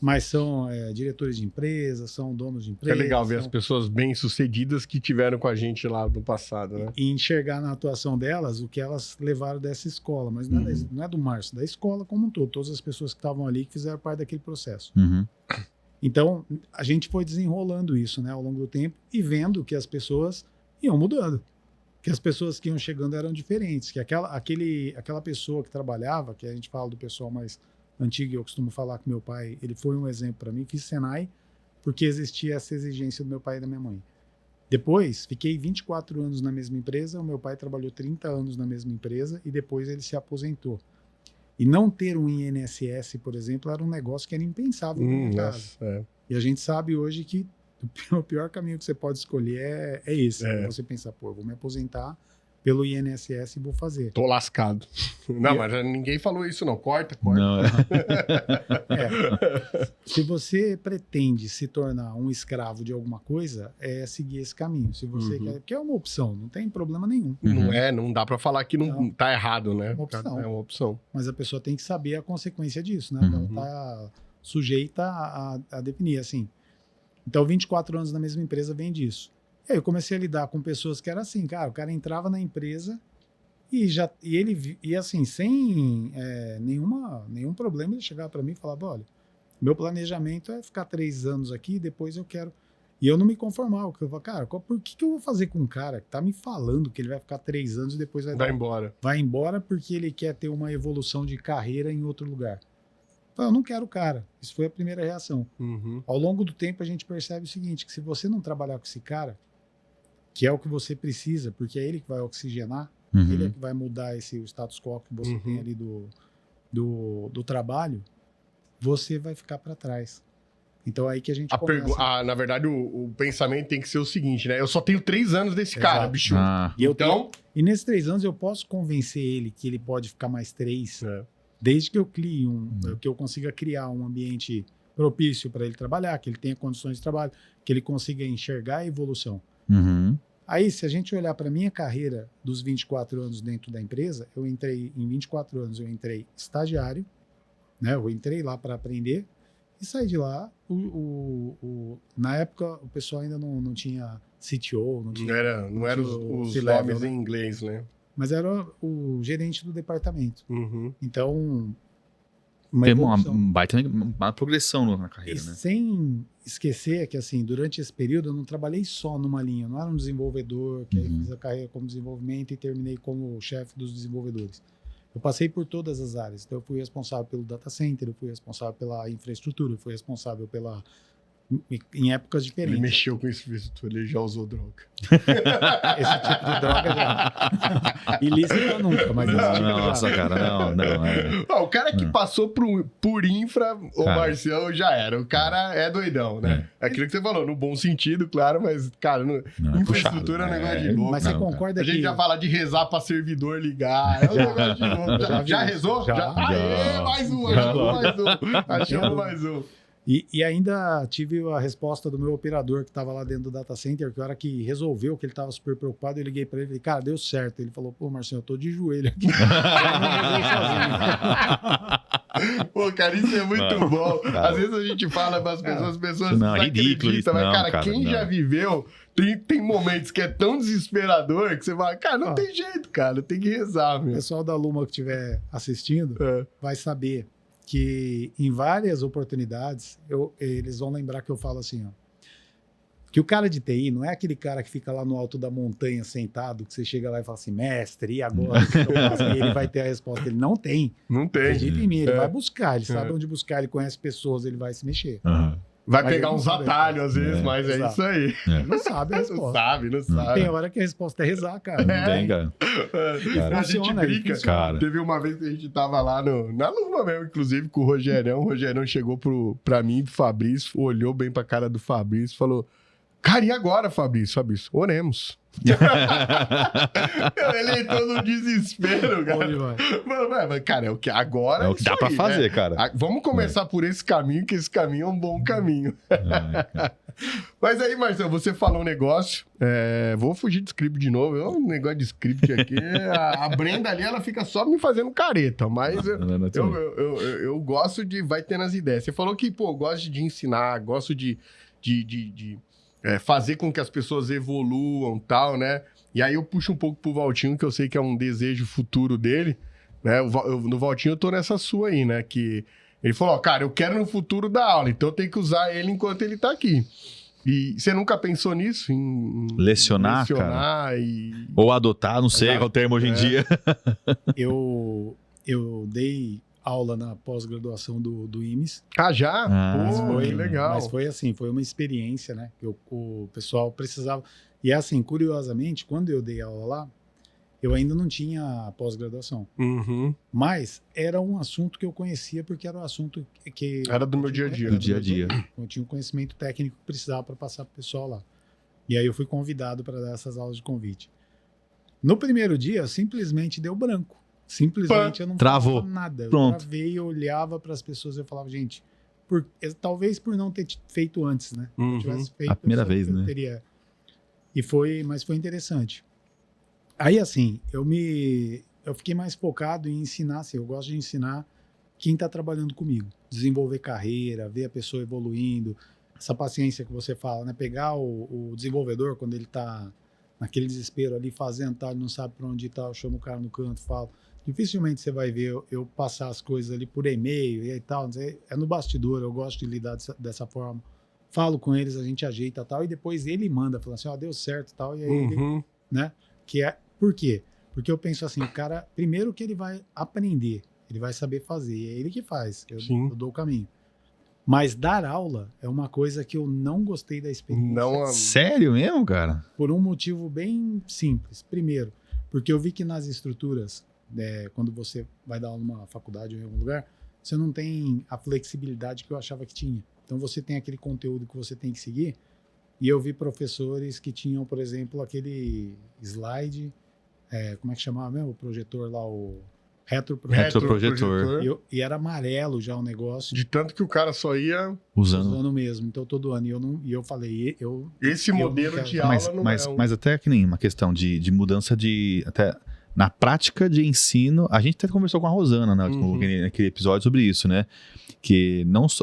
mas são diretores de empresas, são donos de empresas. É legal ver as pessoas bem-sucedidas que tiveram com a gente lá no passado, né? E enxergar na atuação delas o que elas levaram dessa escola. Mas não é do Márcio, da escola como um todo. Todas as pessoas que estavam ali que fizeram parte daquele processo. Então, a gente foi desenrolando isso, né, ao longo do tempo e vendo que as pessoas iam mudando. Que as pessoas que iam chegando eram diferentes. Que aquela pessoa que trabalhava, que a gente fala do pessoal mais antigo, eu costumo falar que meu pai, ele foi um exemplo para mim. Fiz Senai porque existia essa exigência do meu pai e da minha mãe. Depois, fiquei 24 anos na mesma empresa, o meu pai trabalhou 30 anos na mesma empresa e depois ele se aposentou. E não ter um INSS, por exemplo, era um negócio que era impensável no meu caso. E a gente sabe hoje que o pior caminho que você pode escolher é esse. Você pensar, pô, eu vou me aposentar pelo INSS e vou fazer. Tô lascado. Não, mas ninguém falou isso não. Corta. Não, Se você pretende se tornar um escravo de alguma coisa, é seguir esse caminho. Se você quer, que é uma opção, não tem problema nenhum. Não dá pra falar que não tá errado, né? É uma opção. Mas a pessoa tem que saber a consequência disso, né? Ela tá sujeita a definir, assim. Então, 24 anos na mesma empresa vem disso. E aí eu comecei a lidar com pessoas que era assim, cara, o cara entrava na empresa e ele assim, sem nenhum problema, ele chegava para mim e falava, olha, meu planejamento é ficar 3 anos aqui, depois eu quero... E eu não me conformava, porque eu falava, cara, por que eu vou fazer com um cara que tá me falando que ele vai ficar 3 anos e depois vai embora? Vai embora porque ele quer ter uma evolução de carreira em outro lugar. Eu não quero o cara. Isso foi a primeira reação. Ao longo do tempo, a gente percebe o seguinte, que se você não trabalhar com esse cara, que é o que você precisa, porque é ele que vai oxigenar, ele é que vai mudar o status quo que você tem ali do trabalho, você vai ficar para trás. Então é aí que a gente começa. Na verdade, o pensamento tem que ser o seguinte, né? Eu só tenho 3 anos desse cara, bicho. E nesses 3 anos eu posso convencer ele que ele pode ficar mais 3, desde que eu crie que eu consiga criar um ambiente propício para ele trabalhar, que ele tenha condições de trabalho, que ele consiga enxergar a evolução. Aí, se a gente olhar para a minha carreira dos 24 anos dentro da empresa, em 24 anos eu entrei estagiário, né? Eu entrei lá para aprender e saí de lá. Na época, o pessoal ainda não tinha CTO, não era os nomes em inglês, né? Mas era o gerente do departamento. Então... Tem uma progressão na carreira, né? Sem esquecer que, assim, durante esse período eu não trabalhei só numa linha, não era um desenvolvedor, que aí fiz a carreira como desenvolvimento e terminei como chefe dos desenvolvedores. Eu passei por todas as áreas. Então, eu fui responsável pelo data center, eu fui responsável pela infraestrutura, eu fui responsável em épocas diferentes. Ele mexeu com infraestrutura, ele já usou droga. Esse tipo de droga já. Ilícita nunca, mas esse tipo de Nossa, cara, não. O cara que passou por infra, o Marcião, já era. O cara é doidão, né? É aquilo que você falou, no bom sentido, claro, mas, cara, infraestrutura é um negócio de louco. Mas você concorda que... A gente já fala de rezar pra servidor ligar, é um negócio de louco. Já rezou? Já. Aê, mais um. Achamos mais um. E ainda tive a resposta do meu operador que estava lá dentro do data center, que a hora que resolveu, que ele estava super preocupado, eu liguei para ele e falei, cara, deu certo. Ele falou, pô, Marcinho, eu tô de joelho aqui. Pô, cara, isso é muito bom. Cara. Às vezes a gente fala para as pessoas não ridículo isso, mas, cara, quem já viveu, tem momentos que é tão desesperador que você fala, cara, não tem jeito, cara, tem que rezar, meu. O pessoal da Luma que estiver assistindo vai saber que em várias oportunidades, eles vão lembrar que eu falo assim, ó, que o cara de TI não é aquele cara que fica lá no alto da montanha sentado, que você chega lá e fala assim, mestre, e agora? E ele vai ter a resposta. Ele não tem. Não tem. Acredita em mim, ele vai buscar, ele sabe onde buscar, ele conhece pessoas, ele vai se mexer. Vai pegar uns atalhos às vezes, mas é isso aí. Não sabe a resposta. Não sabe. Tem hora que a resposta é rezar, cara. Não tem, cara. A gente brinca. Cara. Teve uma vez que a gente tava lá na Luma mesmo, inclusive, com o Rogerão. O Rogerão chegou pra mim, pro Fabrício, olhou bem pra cara do Fabrício e falou, Cara, e agora, Fabrício? Oremos. Ele entrou no desespero, cara. Mas, cara, é o que agora. É o que dá pra fazer, cara. Vamos começar por esse caminho, que esse caminho é um bom caminho. Mas aí, Marcelo, você falou um negócio. Vou fugir de script de novo. Um negócio de script aqui. A Brenda ali, ela fica só me fazendo careta. Mas eu gosto de. Vai tendo as ideias. Você falou que, pô, gosto de ensinar, gosto de fazer com que as pessoas evoluam e tal, né? E aí eu puxo um pouco pro Valtinho, que eu sei que é um desejo futuro dele, né? No Valtinho eu tô nessa sua aí, né? Que ele falou, cara, eu quero no futuro dar aula, então eu tenho que usar ele enquanto ele tá aqui. E você nunca pensou nisso? Em lecionar, cara? Ou adotar, não sei qual é o termo hoje em dia. Eu dei aula na pós-graduação do IMES. Já? Foi legal. Mas foi assim, foi uma experiência, né? Que o pessoal precisava. E assim, curiosamente, quando eu dei aula lá, eu ainda não tinha pós-graduação. Uhum. Mas era um assunto que eu conhecia, porque era um assunto que... Era do meu dia a dia. Do dia a dia. Eu tinha um conhecimento técnico que precisava para passar para o pessoal lá. E aí eu fui convidado para dar essas aulas de convite. No primeiro dia, simplesmente deu branco. Simplesmente eu não travou. falava nada. Pronto. Eu travei, eu olhava para as pessoas e eu falava, gente, talvez por não ter feito antes, né? Uhum. Se eu tivesse feito, a primeira vez, né? Teria... Mas foi interessante. Aí, assim, eu fiquei mais focado em ensinar, assim, eu gosto de ensinar quem está trabalhando comigo. Desenvolver carreira, ver a pessoa evoluindo, essa paciência que você fala, né? Pegar o desenvolvedor quando ele está naquele desespero ali, fazendo tal, ele não sabe para onde ir tal, eu chamo o cara no canto, falo. Dificilmente você vai ver eu passar as coisas ali por e-mail e tal. É no bastidor, eu gosto de lidar dessa forma. Falo com eles, a gente ajeita tal, e depois ele manda, falando assim, deu certo tal, e aí ele, né? Por quê? Porque eu penso assim, o cara, primeiro que ele vai aprender, ele vai saber fazer, é ele que faz, eu dou o caminho. Mas dar aula é uma coisa que eu não gostei da experiência. Não, sério mesmo, cara? Por um motivo bem simples. Primeiro, porque eu vi que nas estruturas, quando você vai dar aula numa faculdade ou em algum lugar, você não tem a flexibilidade que eu achava que tinha. Então você tem aquele conteúdo que você tem que seguir, e eu vi professores que tinham, por exemplo, aquele slide, como é que chamava mesmo? O projetor lá, o retroprojetor. E era amarelo já o negócio. De tanto que o cara só ia usando mesmo. Então todo ano. E eu falei, esse modelo de aula mas até que nem uma questão de mudança de... Até na prática de ensino, a gente até conversou com a Rosana, né, naquele episódio sobre isso, né? Que não só,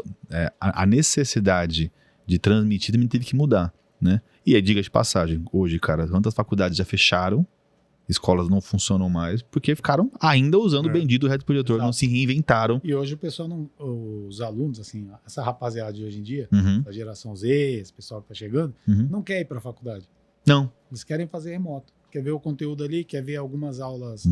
a necessidade de transmitir também teve que mudar, né? E aí, diga de passagem, hoje, cara, quantas faculdades já fecharam, escolas não funcionam mais, porque ficaram ainda usando o bendito retroprojetor, não se reinventaram. E hoje o pessoal os alunos, assim, essa rapaziada de hoje em dia, a geração Z, esse pessoal que tá chegando, não quer ir pra faculdade. Não. Eles querem fazer remoto. Quer ver o conteúdo ali, quer ver algumas aulas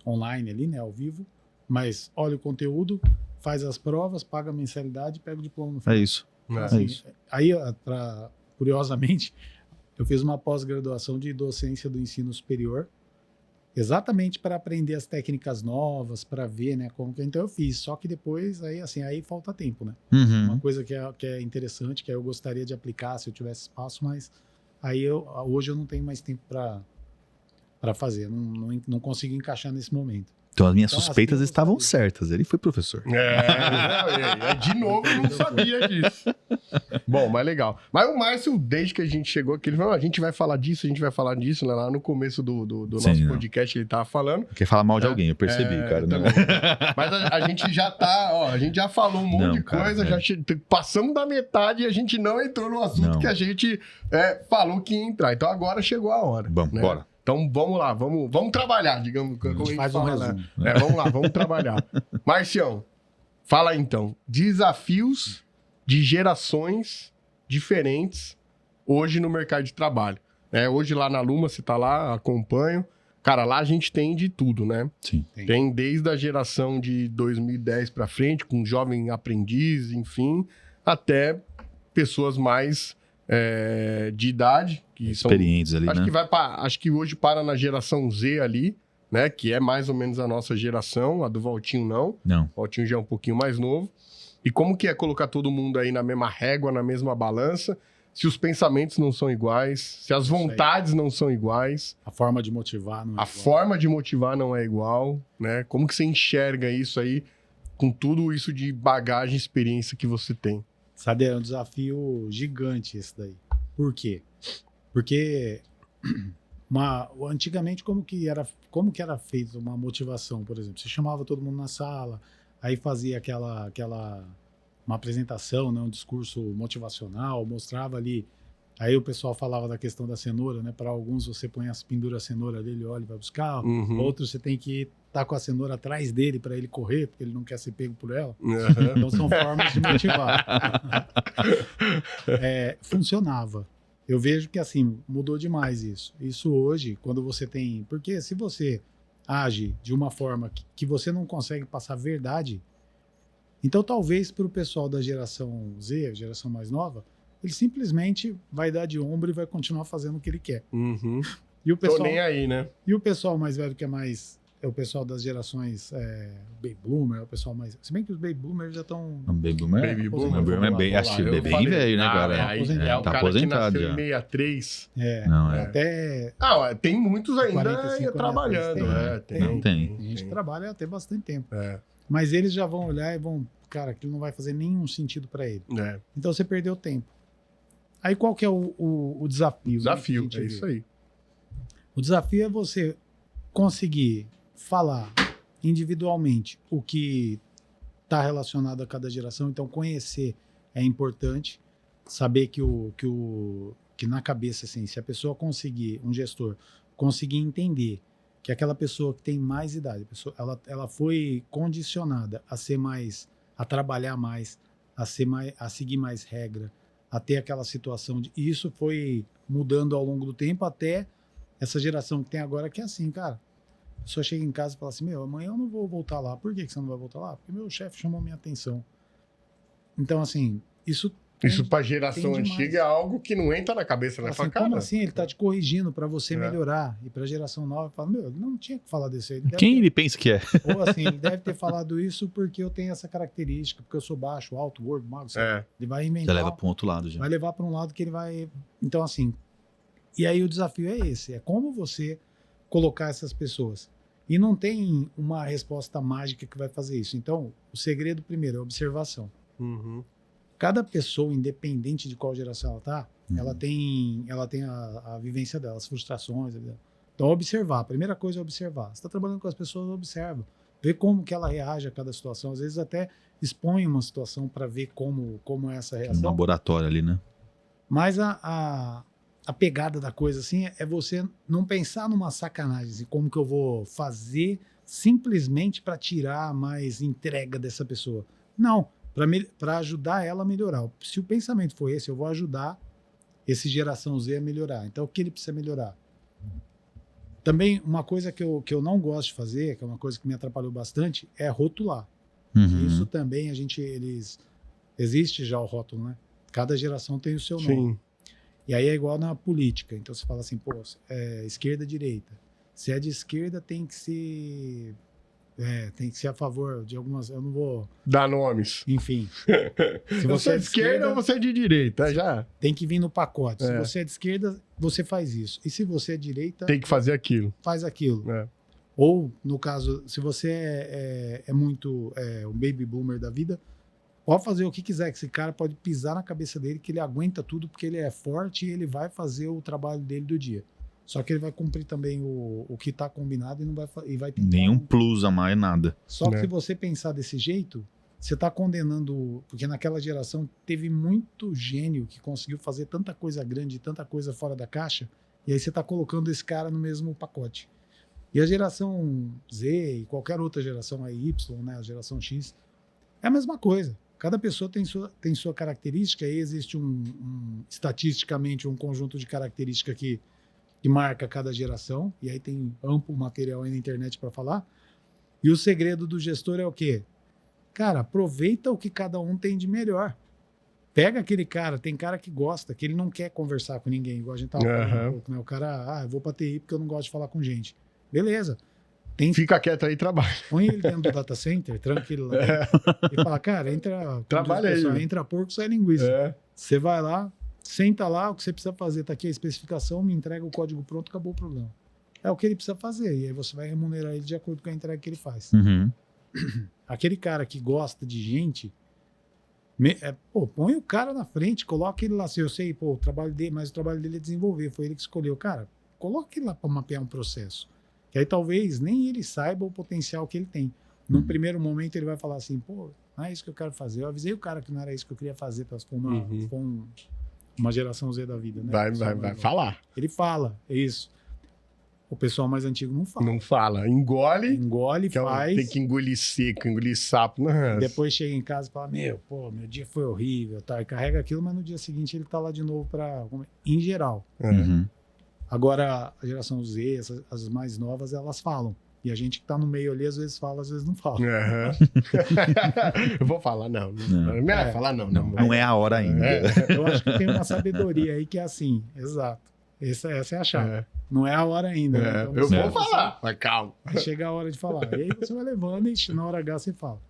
online ali, né, ao vivo, mas olha o conteúdo, faz as provas, paga a mensalidade e pega o diploma no final. É isso. Assim, isso. Aí, curiosamente, eu fiz uma pós-graduação de docência do ensino superior, exatamente para aprender as técnicas novas, para ver, né, como que... Então eu fiz, só que depois, aí falta tempo, né? Uma coisa que é interessante, que eu gostaria de aplicar se eu tivesse espaço, mas hoje eu não tenho mais tempo para fazer, não consigo encaixar nesse momento. Então as minhas suspeitas estavam certas, ele foi professor. De novo, eu não sabia disso. Bom, mas legal. Mas o Márcio, desde que a gente chegou aqui, ele falou, a gente vai falar disso, né? Lá no começo do nosso podcast ele tava falando. Quer falar mal de alguém, eu percebi, cara. Não. Mas a gente já a gente já falou um monte de coisa, já passamos da metade e a gente não entrou no assunto que a gente falou que ia entrar. Então agora chegou a hora. Vamos, bora. Então vamos lá, vamos trabalhar, digamos. Como a gente faz um resumo. Vamos lá, vamos trabalhar. Marcião, fala aí, então. Desafios de gerações diferentes hoje no mercado de trabalho. Hoje lá na Luma, você tá lá, acompanho. Cara, lá a gente tem de tudo, né? Sim. Tem desde a geração de 2010 para frente, com jovem aprendiz, enfim, até pessoas mais de idade. Que experientes ali, acho né? Acho que hoje para na geração Z ali, né? Que é mais ou menos a nossa geração, a do Valtinho não. Não. O Valtinho já é um pouquinho mais novo. E como que é colocar todo mundo aí na mesma régua, na mesma balança? se os pensamentos não são iguais, se as vontades não são iguais. A forma de motivar não é igual. A forma de motivar não é igual, né? Como que você enxerga isso aí com tudo isso de bagagem e experiência que você tem? Sabe, é um desafio gigante esse daí. Por quê? Porque antigamente como que era feita uma motivação, por exemplo? Você chamava todo mundo na sala, aí fazia uma apresentação, né, um discurso motivacional, mostrava ali. Aí o pessoal falava da questão da cenoura, né? Para alguns você pendura a cenoura ali, ele olha e vai buscar. Outros você tem que estar com a cenoura atrás dele para ele correr, porque ele não quer ser pego por ela. Então são formas de motivar. Funcionava. Eu vejo que assim, mudou demais isso. Isso hoje, quando você tem... Porque se você age de uma forma que você não consegue passar verdade, então talvez para o pessoal da geração Z, a geração mais nova, ele simplesmente vai dar de ombro e vai continuar fazendo o que ele quer. E o pessoal, tô nem aí, né? E o pessoal mais velho, que é o pessoal das gerações Baby Boomer, é o pessoal mais... Se bem que os Baby Boomers já estão... Baby Boomer é bem, acho que é bem velho, né, cara? O tá cara aposentado que já. nasceu em 63. Até... tem muitos ainda 45, trabalhando. Tem. A gente trabalha até bastante tempo. Mas eles já vão olhar e vão... Cara, aquilo não vai fazer nenhum sentido para ele. Então você perdeu tempo. Aí qual que é o desafio? Desafio, é isso aí. O desafio é você conseguir falar individualmente o que está relacionado a cada geração. Então conhecer é importante. Saber que na cabeça, assim, se a pessoa conseguir, um gestor, conseguir entender que aquela pessoa que tem mais idade, ela foi condicionada a trabalhar mais, a seguir mais regra, a ter aquela situação de... E isso foi mudando ao longo do tempo até essa geração que tem agora, que é assim, cara. A pessoa chega em casa e fala assim, amanhã eu não vou voltar lá. Por que você não vai voltar lá? Porque meu chefe chamou minha atenção. Então, assim, isso para a geração antiga é algo que não entra na cabeça, né? Assim, como assim? Ele tá te corrigindo para você melhorar. E para a geração nova, fala, ele não tinha que falar desse aí. Ele pensa que é? Ou assim, ele deve ter falado isso porque eu tenho essa característica, porque eu sou baixo, alto, gordo, magro. Ele vai inventar. Você leva para um outro lado já. Vai levar para um lado que ele vai... Então, assim... E aí o desafio é esse. É como você colocar essas pessoas. E não tem uma resposta mágica que vai fazer isso. Então, o segredo primeiro é observação. Cada pessoa, independente de qual geração ela tá, ela tem a vivência dela, as frustrações. Então, observar. A primeira coisa é observar. Você está trabalhando com as pessoas, observa. Vê como que ela reage a cada situação. Às vezes até expõe uma situação para ver como é essa reação. Um laboratório ali, né? Mas a pegada da coisa, assim, é você não pensar numa sacanagem, assim, como que eu vou fazer simplesmente para tirar mais entrega dessa pessoa. Não. Para ajudar ela a melhorar. Se o pensamento for esse, eu vou ajudar esse geração Z a melhorar. Então, o que ele precisa melhorar? Também, uma coisa que eu não gosto de fazer, que é uma coisa que me atrapalhou bastante, é rotular. Isso também, existe já o rótulo, né? Cada geração tem o seu nome. E aí é igual na política. Então, você fala assim, esquerda, direita. Se é de esquerda, tem que ser a favor de algumas... Eu não vou... Dar nomes. Enfim. Se você é de esquerda ou você é de direita, já. Tem que vir no pacote. Se você é de esquerda, você faz isso. E se você é de direita... Tem que fazer aquilo. Faz aquilo. Ou, no caso, se você é muito um baby boomer da vida, pode fazer o que quiser, que esse cara pode pisar na cabeça dele, que ele aguenta tudo, porque ele é forte e ele vai fazer o trabalho dele do dia. Só que ele vai cumprir também o que está combinado e vai tentar... Nenhum plus a mais, nada. Só que se você pensar desse jeito, você está condenando... Porque naquela geração teve muito gênio que conseguiu fazer tanta coisa grande, tanta coisa fora da caixa, e aí você está colocando esse cara no mesmo pacote. E a geração Z e qualquer outra geração, a Y, né, a geração X, é a mesma coisa. Cada pessoa tem sua característica, e existe estatisticamente um conjunto de características que marca cada geração, e aí tem amplo material aí na internet para falar. E o segredo do gestor é o quê? Cara, aproveita o que cada um tem de melhor. Pega aquele cara, tem cara que gosta, que ele não quer conversar com ninguém, igual a gente tava falando um pouco, né? O cara, eu vou pra TI porque eu não gosto de falar com gente. Beleza. Fica quieto aí e trabalha. Põe ele dentro do data center, tranquilo lá. E fala, cara, trabalha aí. Entra porco, sai linguiça. Você vai lá, Senta lá, o que você precisa fazer, tá aqui a especificação, me entrega o código pronto, acabou o problema. É o que ele precisa fazer, e aí você vai remunerar ele de acordo com a entrega que ele faz. Aquele cara que gosta de gente, põe o cara na frente, coloca ele lá, se eu sei, o trabalho dele, mas o trabalho dele é desenvolver, foi ele que escolheu. Cara, coloca ele lá para mapear um processo. Que aí talvez nem ele saiba o potencial que ele tem. Num primeiro momento ele vai falar assim, pô, não é isso que eu quero fazer. Eu avisei o cara que não era isso que eu queria fazer, se for uma geração Z da vida, né? Vai falar. Ele fala, é isso. O pessoal mais antigo não fala. Não fala. Engole, faz. Tem que engolir seco, engolir sapo. Nossa. Depois chega em casa e fala, meu dia foi horrível, tá? E carrega aquilo, mas no dia seguinte ele tá lá de novo em geral. Agora, a geração Z, as mais novas, elas falam. E a gente que tá no meio ali, às vezes fala, às vezes não fala. Eu vou falar, não. Não falar, não. Não é a hora ainda. Eu acho que tem uma sabedoria aí que é assim, exato. Essa é a chave. Não é a hora ainda. Né? Então, eu vou falar, mas calma. Vai chegar a hora de falar. E aí você vai levando e na hora H você fala.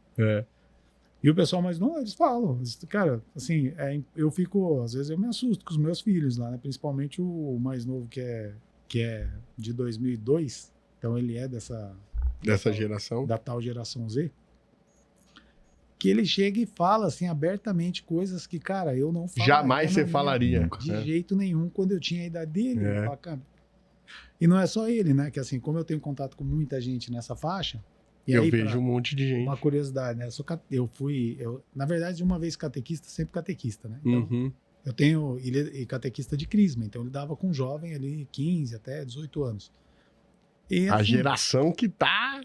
E o pessoal mais novo, eles falam. Cara, assim, eu fico... Às vezes eu me assusto com os meus filhos lá, né? Principalmente o mais novo que é de 2002. Então ele é dessa geração. Da tal geração Z. Que ele chega e fala, assim, abertamente coisas que, cara, eu não falo. Jamais você falaria. De jeito nenhum, quando eu tinha a idade dele. E não é só ele, né? Que assim, como eu tenho contato com muita gente nessa faixa... Eu vejo um monte de gente. Uma curiosidade, né? Na verdade, uma vez catequista, sempre catequista, né? Então, eu tenho... Ele é catequista de crisma, então ele dava com um jovem ali, 15 até 18 anos. E, assim, a geração que tá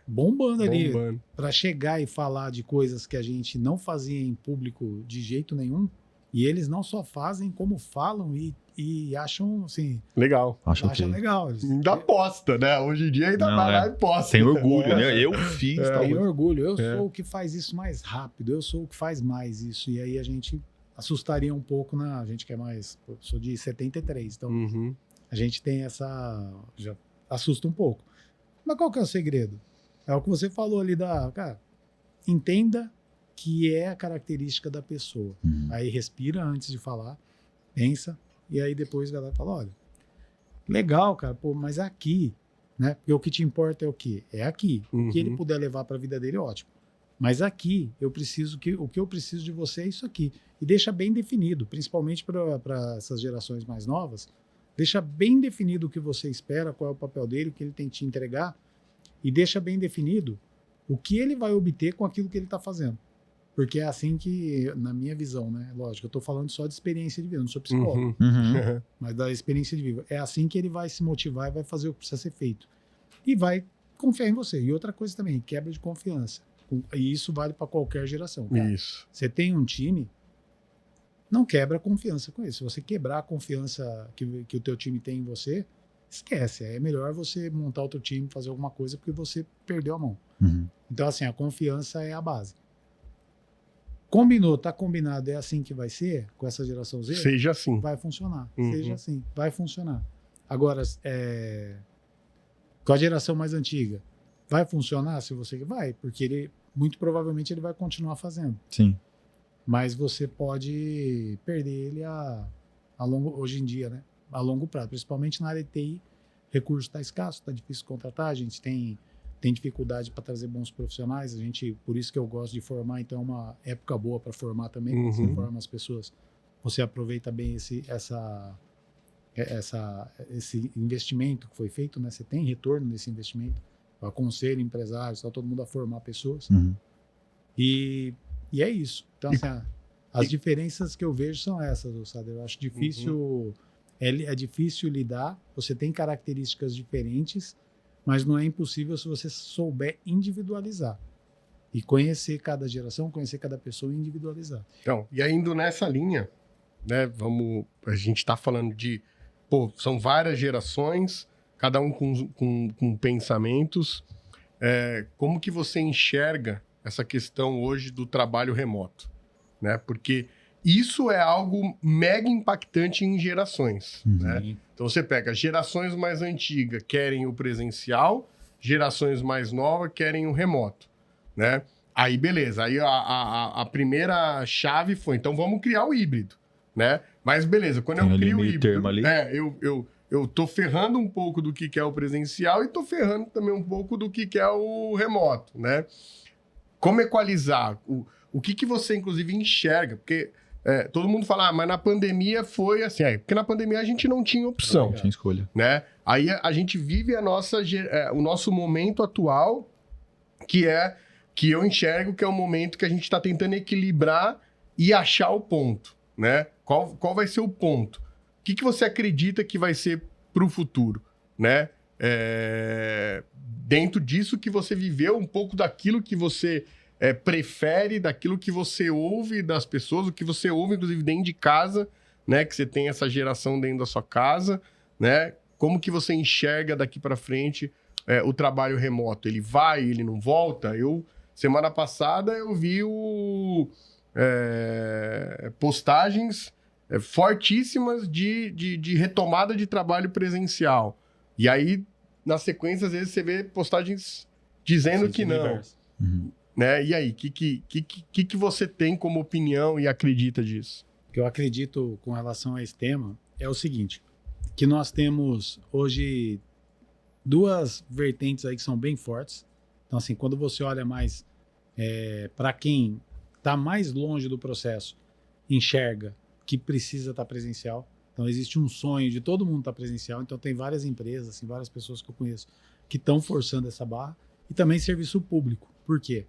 bombando ali, para chegar e falar de coisas que a gente não fazia em público de jeito nenhum, e eles não só fazem, como falam e acham, assim... Legal. Acham legal. Ainda posta, né? Hoje em dia ainda vai lá e posta. Tem orgulho, né? Eu fiz. Tem orgulho. Eu sou o que faz isso mais rápido. Eu sou o que faz mais isso. E aí a gente assustaria um pouco a gente que é mais... Eu sou de 73, então a gente tem essa... Já assusta um pouco. Mas qual que é o segredo? É o que você falou ali cara, entenda que é a característica da pessoa. Aí respira antes de falar, pensa, e aí depois vai lá e fala, olha, legal, cara, mas aqui, né? Porque o que te importa é o quê? É aqui. O que ele puder levar para a vida dele, ótimo. Mas aqui, o que eu preciso de você é isso aqui. E deixa bem definido, principalmente para essas gerações mais novas, deixa bem definido o que você espera, qual é o papel dele, o que ele tem que te entregar, e deixa bem definido o que ele vai obter com aquilo que ele está fazendo. Porque é assim que, na minha visão, né? Lógico, eu estou falando só de experiência de vida, não sou psicólogo, mas da experiência de vida. É assim que ele vai se motivar e vai fazer o que precisa ser feito. E vai confiar em você. E outra coisa também, quebra de confiança. E isso vale para qualquer geração. Cara. Isso. Você tem um time, não quebra a confiança com isso. Se você quebrar a confiança que o teu time tem em você, esquece. É melhor você montar outro time, fazer alguma coisa, porque você perdeu a mão. Então, assim, a confiança é a base. Combinou, tá combinado, é assim que vai ser, com essa geração Z? Seja assim. Vai funcionar. Seja assim, vai funcionar. Agora, com a geração mais antiga, vai funcionar se você... Vai, porque muito provavelmente ele vai continuar fazendo. Sim. Mas você pode perder ele hoje em dia, né? A longo prazo, principalmente na área de TI, recurso está escasso, está difícil contratar, a gente tem dificuldade para trazer bons profissionais, por isso que eu gosto de formar, então é uma época boa para formar também, quando você forma as pessoas, você aproveita bem esse investimento que foi feito, né? Você tem retorno nesse investimento, eu aconselho empresários, todo mundo a formar pessoas, e é isso. Então, assim, as diferenças que eu vejo são essas, sabe? Eu acho difícil, é difícil lidar, você tem características diferentes, mas não é impossível se você souber individualizar. E conhecer cada geração, conhecer cada pessoa e individualizar. Então, e indo nessa linha, né, a gente está falando de, são várias gerações, cada um com pensamentos. Como que você enxerga essa questão hoje do trabalho remoto? Né? Porque isso é algo mega impactante em gerações. Né? Então você pega gerações mais antigas querem o presencial, gerações mais novas querem o remoto. Né? Aí beleza, aí a primeira chave foi, então vamos criar o híbrido. né? Mas beleza, quando Tem eu ali crio meio híbrido, termo ali. eu tô ferrando um pouco do que é o presencial e tô ferrando também um pouco do que é o remoto, né? Como equalizar? O que você, inclusive, enxerga? Porque todo mundo fala, mas na pandemia foi assim. Porque na pandemia a gente não tinha opção. Não tinha escolha. Né? Aí a gente vive o nosso momento atual, que eu enxergo que é o momento que a gente está tentando equilibrar e achar o ponto, né? Qual vai ser o ponto? O que você acredita que vai ser para o futuro, né? Dentro disso que você viveu, um pouco daquilo que você prefere, daquilo que você ouve das pessoas, o que você ouve, inclusive, dentro de casa, né? Que você tem essa geração dentro da sua casa, né? Como que você enxerga daqui para frente o trabalho remoto? Ele vai, ele não volta? Semana passada, eu vi postagens fortíssimas de retomada de trabalho presencial. E aí, na sequência, às vezes você vê postagens dizendo que não. Né? E aí, o que você tem como opinião e acredita disso? O que eu acredito com relação a esse tema é o seguinte, que nós temos hoje 2 vertentes aí que são bem fortes. Então, assim, quando você olha mais para quem está mais longe do processo, enxerga que precisa estar presencial. Então, existe um sonho de todo mundo estar presencial. Então, tem várias empresas, assim, várias pessoas que eu conheço que estão forçando essa barra. E também serviço público. Por quê?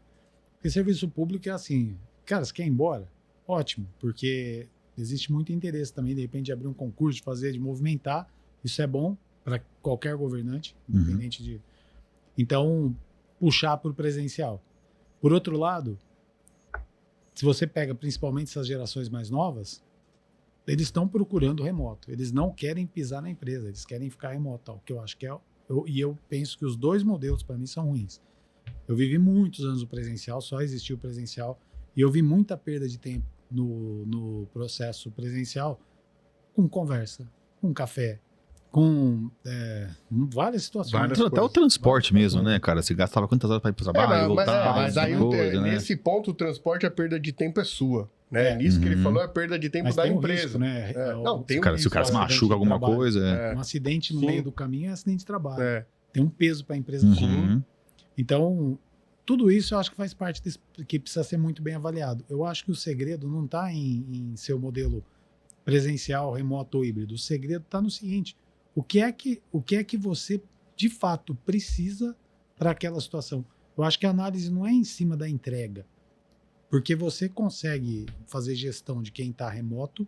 Porque serviço público é assim, cara, você quer ir embora? Ótimo, porque existe muito interesse também, de repente, de abrir um concurso, de movimentar. Isso é bom para qualquer governante, independente de... Então, puxar para o presencial. Por outro lado, se você pega principalmente essas gerações mais novas, eles estão procurando remoto. Eles não querem pisar na empresa, eles querem ficar remoto. O que eu acho que eu penso que os 2 modelos, para mim, são ruins. Eu vivi muitos anos no presencial, só existiu o presencial, e eu vi muita perda de tempo no processo presencial com conversa, com café, com várias situações. Até o transporte mesmo, né, cara? Você gastava quantas horas para ir para o trabalho, voltar? Mas aí, nesse ponto, o transporte, a perda de tempo é sua. Né? Nisso que ele falou é a perda de tempo da empresa. Risco, né? Se o cara se machuca alguma coisa... Um acidente no meio do caminho é acidente de trabalho. Tem um peso para a empresa. Então, tudo isso eu acho que faz parte desse, que precisa ser muito bem avaliado. Eu acho que o segredo não está em ser o modelo presencial, remoto ou híbrido. O segredo está no seguinte: o que é que você, de fato, precisa para aquela situação? Eu acho que a análise não é em cima da entrega, porque você consegue fazer gestão de quem está remoto,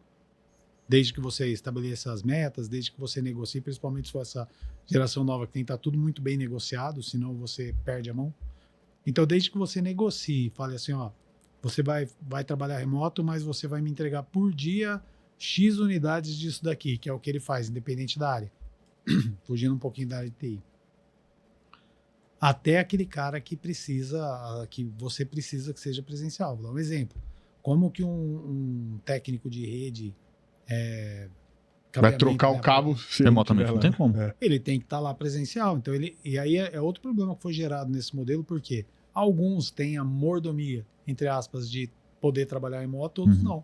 desde que você estabeleça as metas, desde que você negocie, principalmente se for essa geração nova que tem que estar tudo muito bem negociado, senão você perde a mão. Então, desde que você negocie, fale assim, ó, você vai trabalhar remoto, mas você vai me entregar por dia X unidades disso daqui, que é o que ele faz, independente da área. Fugindo um pouquinho da área de TI. Até aquele cara que você precisa que seja presencial. Vou dar um exemplo. Como que um técnico de rede vai trocar o cabo remotamente? Não tem como. Ele tem que estar lá presencial. Então e aí é outro problema que foi gerado nesse modelo, porque alguns têm a mordomia, entre aspas, de poder trabalhar remoto, outros não.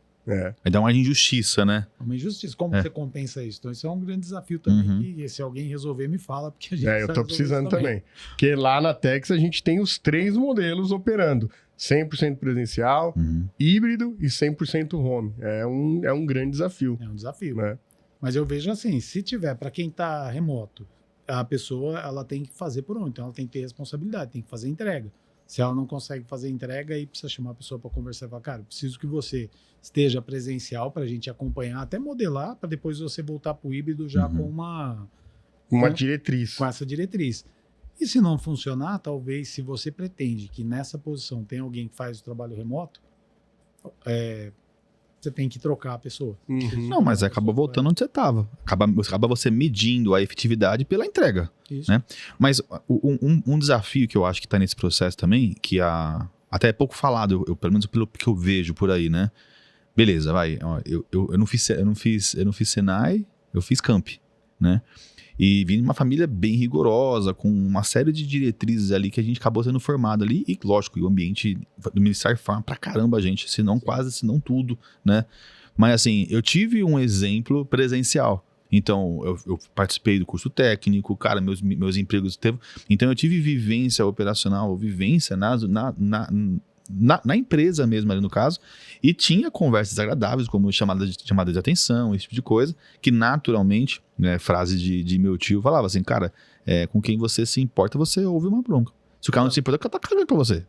Aí dá uma injustiça, né? Uma injustiça. Como você compensa isso? Então, isso é um grande desafio também. E se alguém resolver, me fala, porque a gente eu tô precisando também. Porque lá na Tex a gente tem os 3 modelos operando: 100% presencial, híbrido e 100% home. É um grande desafio. É um desafio. Né? Mas eu vejo assim, se tiver, para quem está remoto, a pessoa ela tem que fazer por onde? Então, ela tem que ter responsabilidade, tem que fazer entrega. Se ela não consegue fazer entrega, aí precisa chamar a pessoa para conversar e falar, cara, preciso que você esteja presencial para a gente acompanhar, até modelar, para depois você voltar para o híbrido já com uma diretriz. Com essa diretriz. E se não funcionar, talvez, se você pretende que nessa posição tem alguém que faz o trabalho remoto, você tem que trocar a pessoa. Não, mas acaba voltando onde você estava. Acaba você medindo a efetividade pela entrega. Isso. Né? Mas um desafio que eu acho que está nesse processo também, que até é pouco falado, pelo menos pelo que eu vejo por aí, né? Beleza, vai. Eu não fiz Senai, eu fiz Camp, né? E vim de uma família bem rigorosa, com uma série de diretrizes ali que a gente acabou sendo formado ali. E, lógico, o ambiente do Ministério forma pra caramba a gente, se não tudo, né? Mas assim, eu tive um exemplo presencial. Então, eu participei do curso técnico, cara, meus empregos teve. Então, eu tive vivência operacional, vivência na empresa mesmo, ali no caso, e tinha conversas agradáveis, como chamada de atenção, esse tipo de coisa, que naturalmente, né, frase de meu tio falava assim, cara, com quem você se importa, você ouve uma bronca. Se o cara não se importa, o cara tá cagando pra você.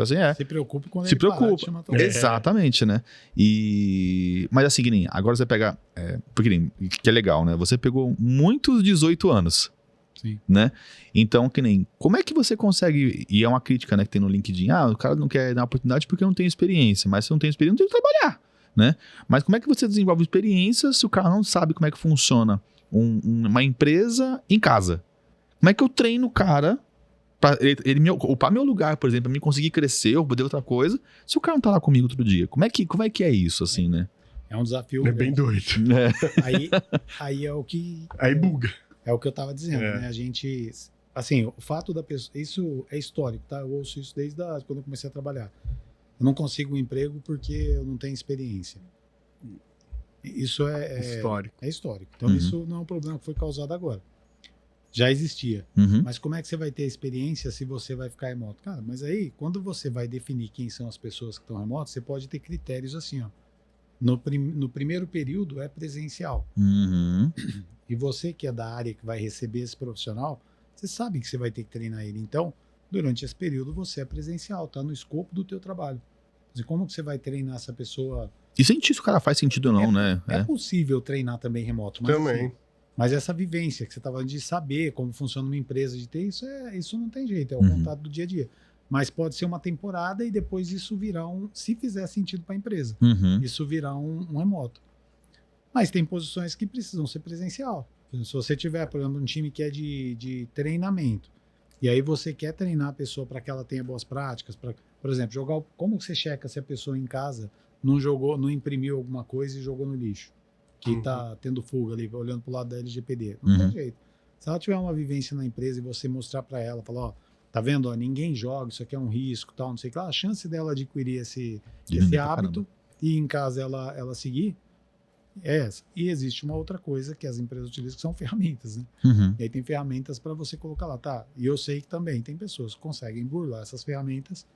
Assim, Se preocupe quando se ele preocupa. parar de chamar atenção. Exatamente, né? Mas assim, que nem, agora você pega, porque que é legal, né? Você pegou muitos 18 anos. Sim. Né? Então, que nem, como é que você consegue, e é uma crítica, né, que tem no LinkedIn, o cara não quer dar oportunidade porque não tem experiência, mas se não tem experiência, não tem que trabalhar, né? Mas como é que você desenvolve experiência se o cara não sabe como é que funciona uma empresa em casa? Como é que eu treino o cara pra ele ocupar meu lugar, por exemplo, pra mim conseguir crescer ou poder outra coisa, se o cara não tá lá comigo todo dia? Como é que é isso, assim, né? É um desafio. É bem doido. Aí é o que... Aí buga. É o que eu tava dizendo, né? A gente... Assim, o fato da pessoa... Isso é histórico, tá? Eu ouço isso desde quando eu comecei a trabalhar. Eu não consigo um emprego porque eu não tenho experiência. Isso histórico. É histórico. Então, isso não é um problema que foi causado agora. Já existia. Mas como é que você vai ter experiência se você vai ficar remoto? Cara, mas aí, quando você vai definir quem são as pessoas que estão remotas, você pode ter critérios assim, ó. No primeiro período é presencial. E você que é da área que vai receber esse profissional, você sabe que você vai ter que treinar ele. Então, durante esse período você é presencial, tá no escopo do teu trabalho. E como que você vai treinar essa pessoa? E sentir se o cara faz sentido ou não, né? É possível treinar também remoto. Mas, também. assim, mas essa vivência que você estava de saber como funciona uma empresa, de ter isso não tem jeito, é o contato do dia a dia. Mas pode ser uma temporada e depois isso virar se fizer sentido para a empresa, isso virar um remoto. Mas tem posições que precisam ser presencial. Se você tiver, por exemplo, um time que é de treinamento, e aí você quer treinar a pessoa para que ela tenha boas práticas, por exemplo, como você checa se a pessoa em casa não imprimiu alguma coisa e jogou no lixo? Que está tendo fuga ali, olhando para o lado da LGPD. Não tem jeito. Se ela tiver uma vivência na empresa e você mostrar para ela, falar, ó, tá vendo? Ó, ninguém joga, isso aqui é um risco, tal, não sei o que lá, a chance dela adquirir esse hábito e em casa ela seguir é essa. E existe uma outra coisa que as empresas utilizam, que são ferramentas, né? E aí tem ferramentas para você colocar lá, tá? E eu sei que também tem pessoas que conseguem burlar essas ferramentas,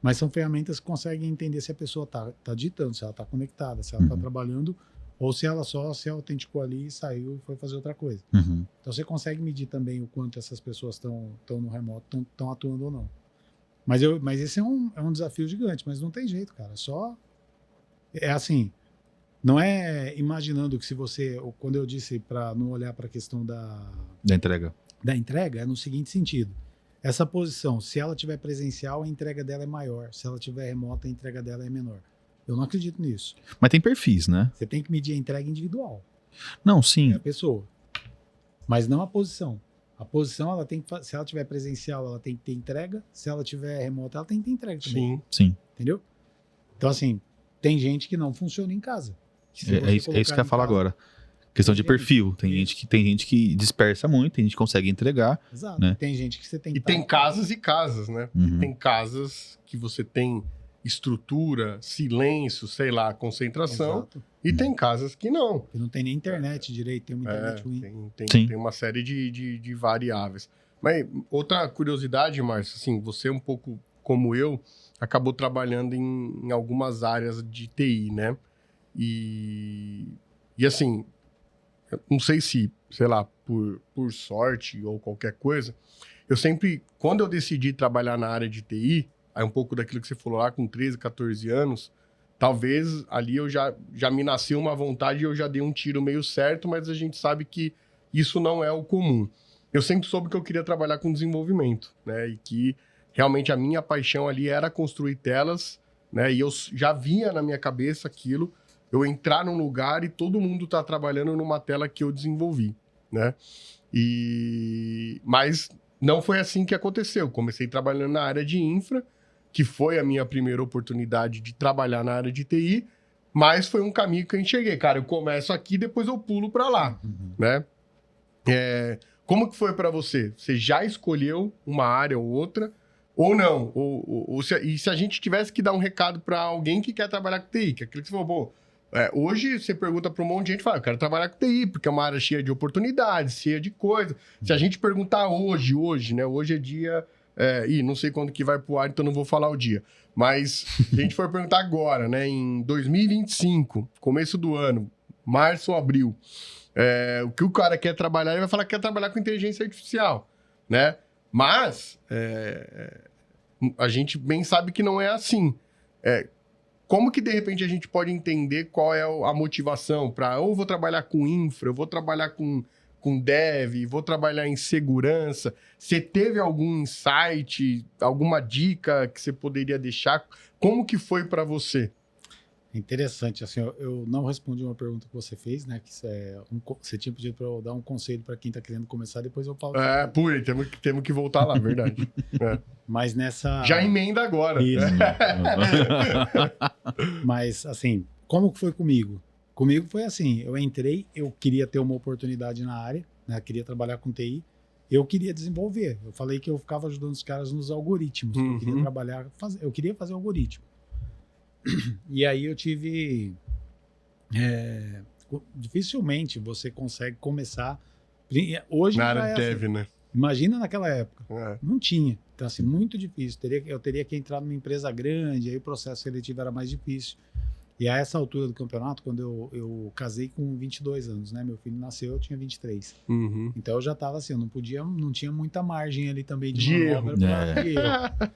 mas são ferramentas que conseguem entender se a pessoa tá digitando, se ela tá conectada, se ela tá trabalhando, ou se ela só se autenticou ali e saiu e foi fazer outra coisa. Então você consegue medir também o quanto essas pessoas estão no remoto, estão atuando ou não. Mas esse é um desafio gigante, mas não tem jeito, cara. É assim, não é imaginando que se você... Quando eu disse para não olhar para a questão da entrega. Da entrega, é no seguinte sentido. Essa posição, se ela tiver presencial, a entrega dela é maior. Se ela tiver remota, a entrega dela é menor. Eu não acredito nisso. Mas tem perfis, né? Você tem que medir a entrega individual. Não, sim. É a pessoa. Mas não a posição. A posição, ela tem que, se ela tiver presencial, ela tem que ter entrega. Se ela tiver remota, ela tem que ter entrega também. Sim. Entendeu? Então, assim, tem gente que não funciona em casa. É isso que eu ia falar agora. Questão de perfil. Tem gente que dispersa muito, tem gente que consegue entregar. Exato. Né? Tem gente que você tem que... E tem casas e casas, né? Tem casas que você tem estrutura, silêncio, sei lá, concentração. Exato. E tem casas que não. Que não tem nem internet direito, tem uma internet ruim. Tem uma série de variáveis. Mas outra curiosidade, Márcio, assim, você um pouco como eu, acabou trabalhando em algumas áreas de TI, né? E assim, não sei se, sei lá, por sorte ou qualquer coisa, eu sempre, quando eu decidi trabalhar na área de TI, aí um pouco daquilo que você falou lá, com 13, 14 anos, talvez ali eu já me nasceu uma vontade e eu já dei um tiro meio certo, mas a gente sabe que isso não é o comum. Eu sempre soube que eu queria trabalhar com desenvolvimento, né? E que realmente a minha paixão ali era construir telas, né? E eu já via na minha cabeça aquilo, eu entrar num lugar e todo mundo tá trabalhando numa tela que eu desenvolvi, né? Mas não foi assim que aconteceu. Comecei trabalhando na área de infra, que foi a minha primeira oportunidade de trabalhar na área de TI, mas foi um caminho que eu enxerguei. Cara, eu começo aqui, depois eu pulo para lá, né? Como que foi para você? Você já escolheu uma área ou outra, ou não? E se a gente tivesse que dar um recado para alguém que quer trabalhar com TI, que é aquilo que você falou, pô, Hoje você pergunta para um monte de gente, fala, eu quero trabalhar com TI, porque é uma área cheia de oportunidades, cheia de coisa. Se a gente perguntar hoje, né? Hoje é dia... não sei quando que vai pro ar, então não vou falar o dia. Mas se a gente for perguntar agora, né? Em 2025, começo do ano, março ou abril, o que o cara quer trabalhar, ele vai falar que quer trabalhar com inteligência artificial, né? Mas a gente bem sabe que não é assim. Como que, de repente, a gente pode entender qual é a motivação para... Ou vou trabalhar com infra, eu vou trabalhar com dev, vou trabalhar em segurança. Você teve algum insight, alguma dica que você poderia deixar? Como que foi para você? Interessante, assim, eu não respondi uma pergunta que você fez, né? Que você tinha pedido para eu dar um conselho para quem está querendo começar, depois eu falo. Temos que voltar lá, verdade. Mas nessa... Já emenda agora. Isso. Mas, assim, como que foi comigo? Comigo foi assim, eu entrei, eu queria ter uma oportunidade na área, né? Queria trabalhar com TI, eu queria desenvolver. Eu falei que eu ficava ajudando os caras nos algoritmos, eu queria trabalhar, eu queria fazer algoritmo. E aí eu tive... dificilmente você consegue começar... Hoje na área de dev, assim, né? Imagina naquela época. Não tinha. Então, assim, muito difícil. Eu teria que entrar numa empresa grande, aí o processo seletivo era mais difícil. E a essa altura do campeonato, quando eu casei com 22 anos, né? Meu filho nasceu, eu tinha 23. Então eu já estava assim, não tinha muita margem ali também de manobra para erro.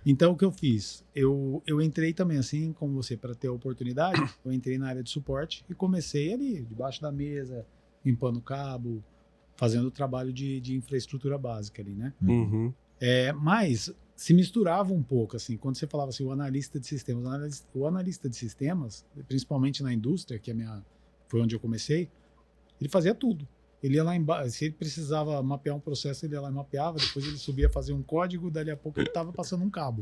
Então o que eu fiz? Eu entrei também assim, como você, para ter a oportunidade, eu entrei na área de suporte e comecei ali, debaixo da mesa, limpando cabo, fazendo o trabalho de infraestrutura básica ali, né? Mas se misturava um pouco, assim, quando você falava assim, o analista de sistemas, principalmente na indústria, que foi onde eu comecei, ele fazia tudo. Ele ia lá embaixo, se ele precisava mapear um processo, ele ia lá e mapeava, depois ele subia a fazer um código, dali a pouco ele estava passando um cabo.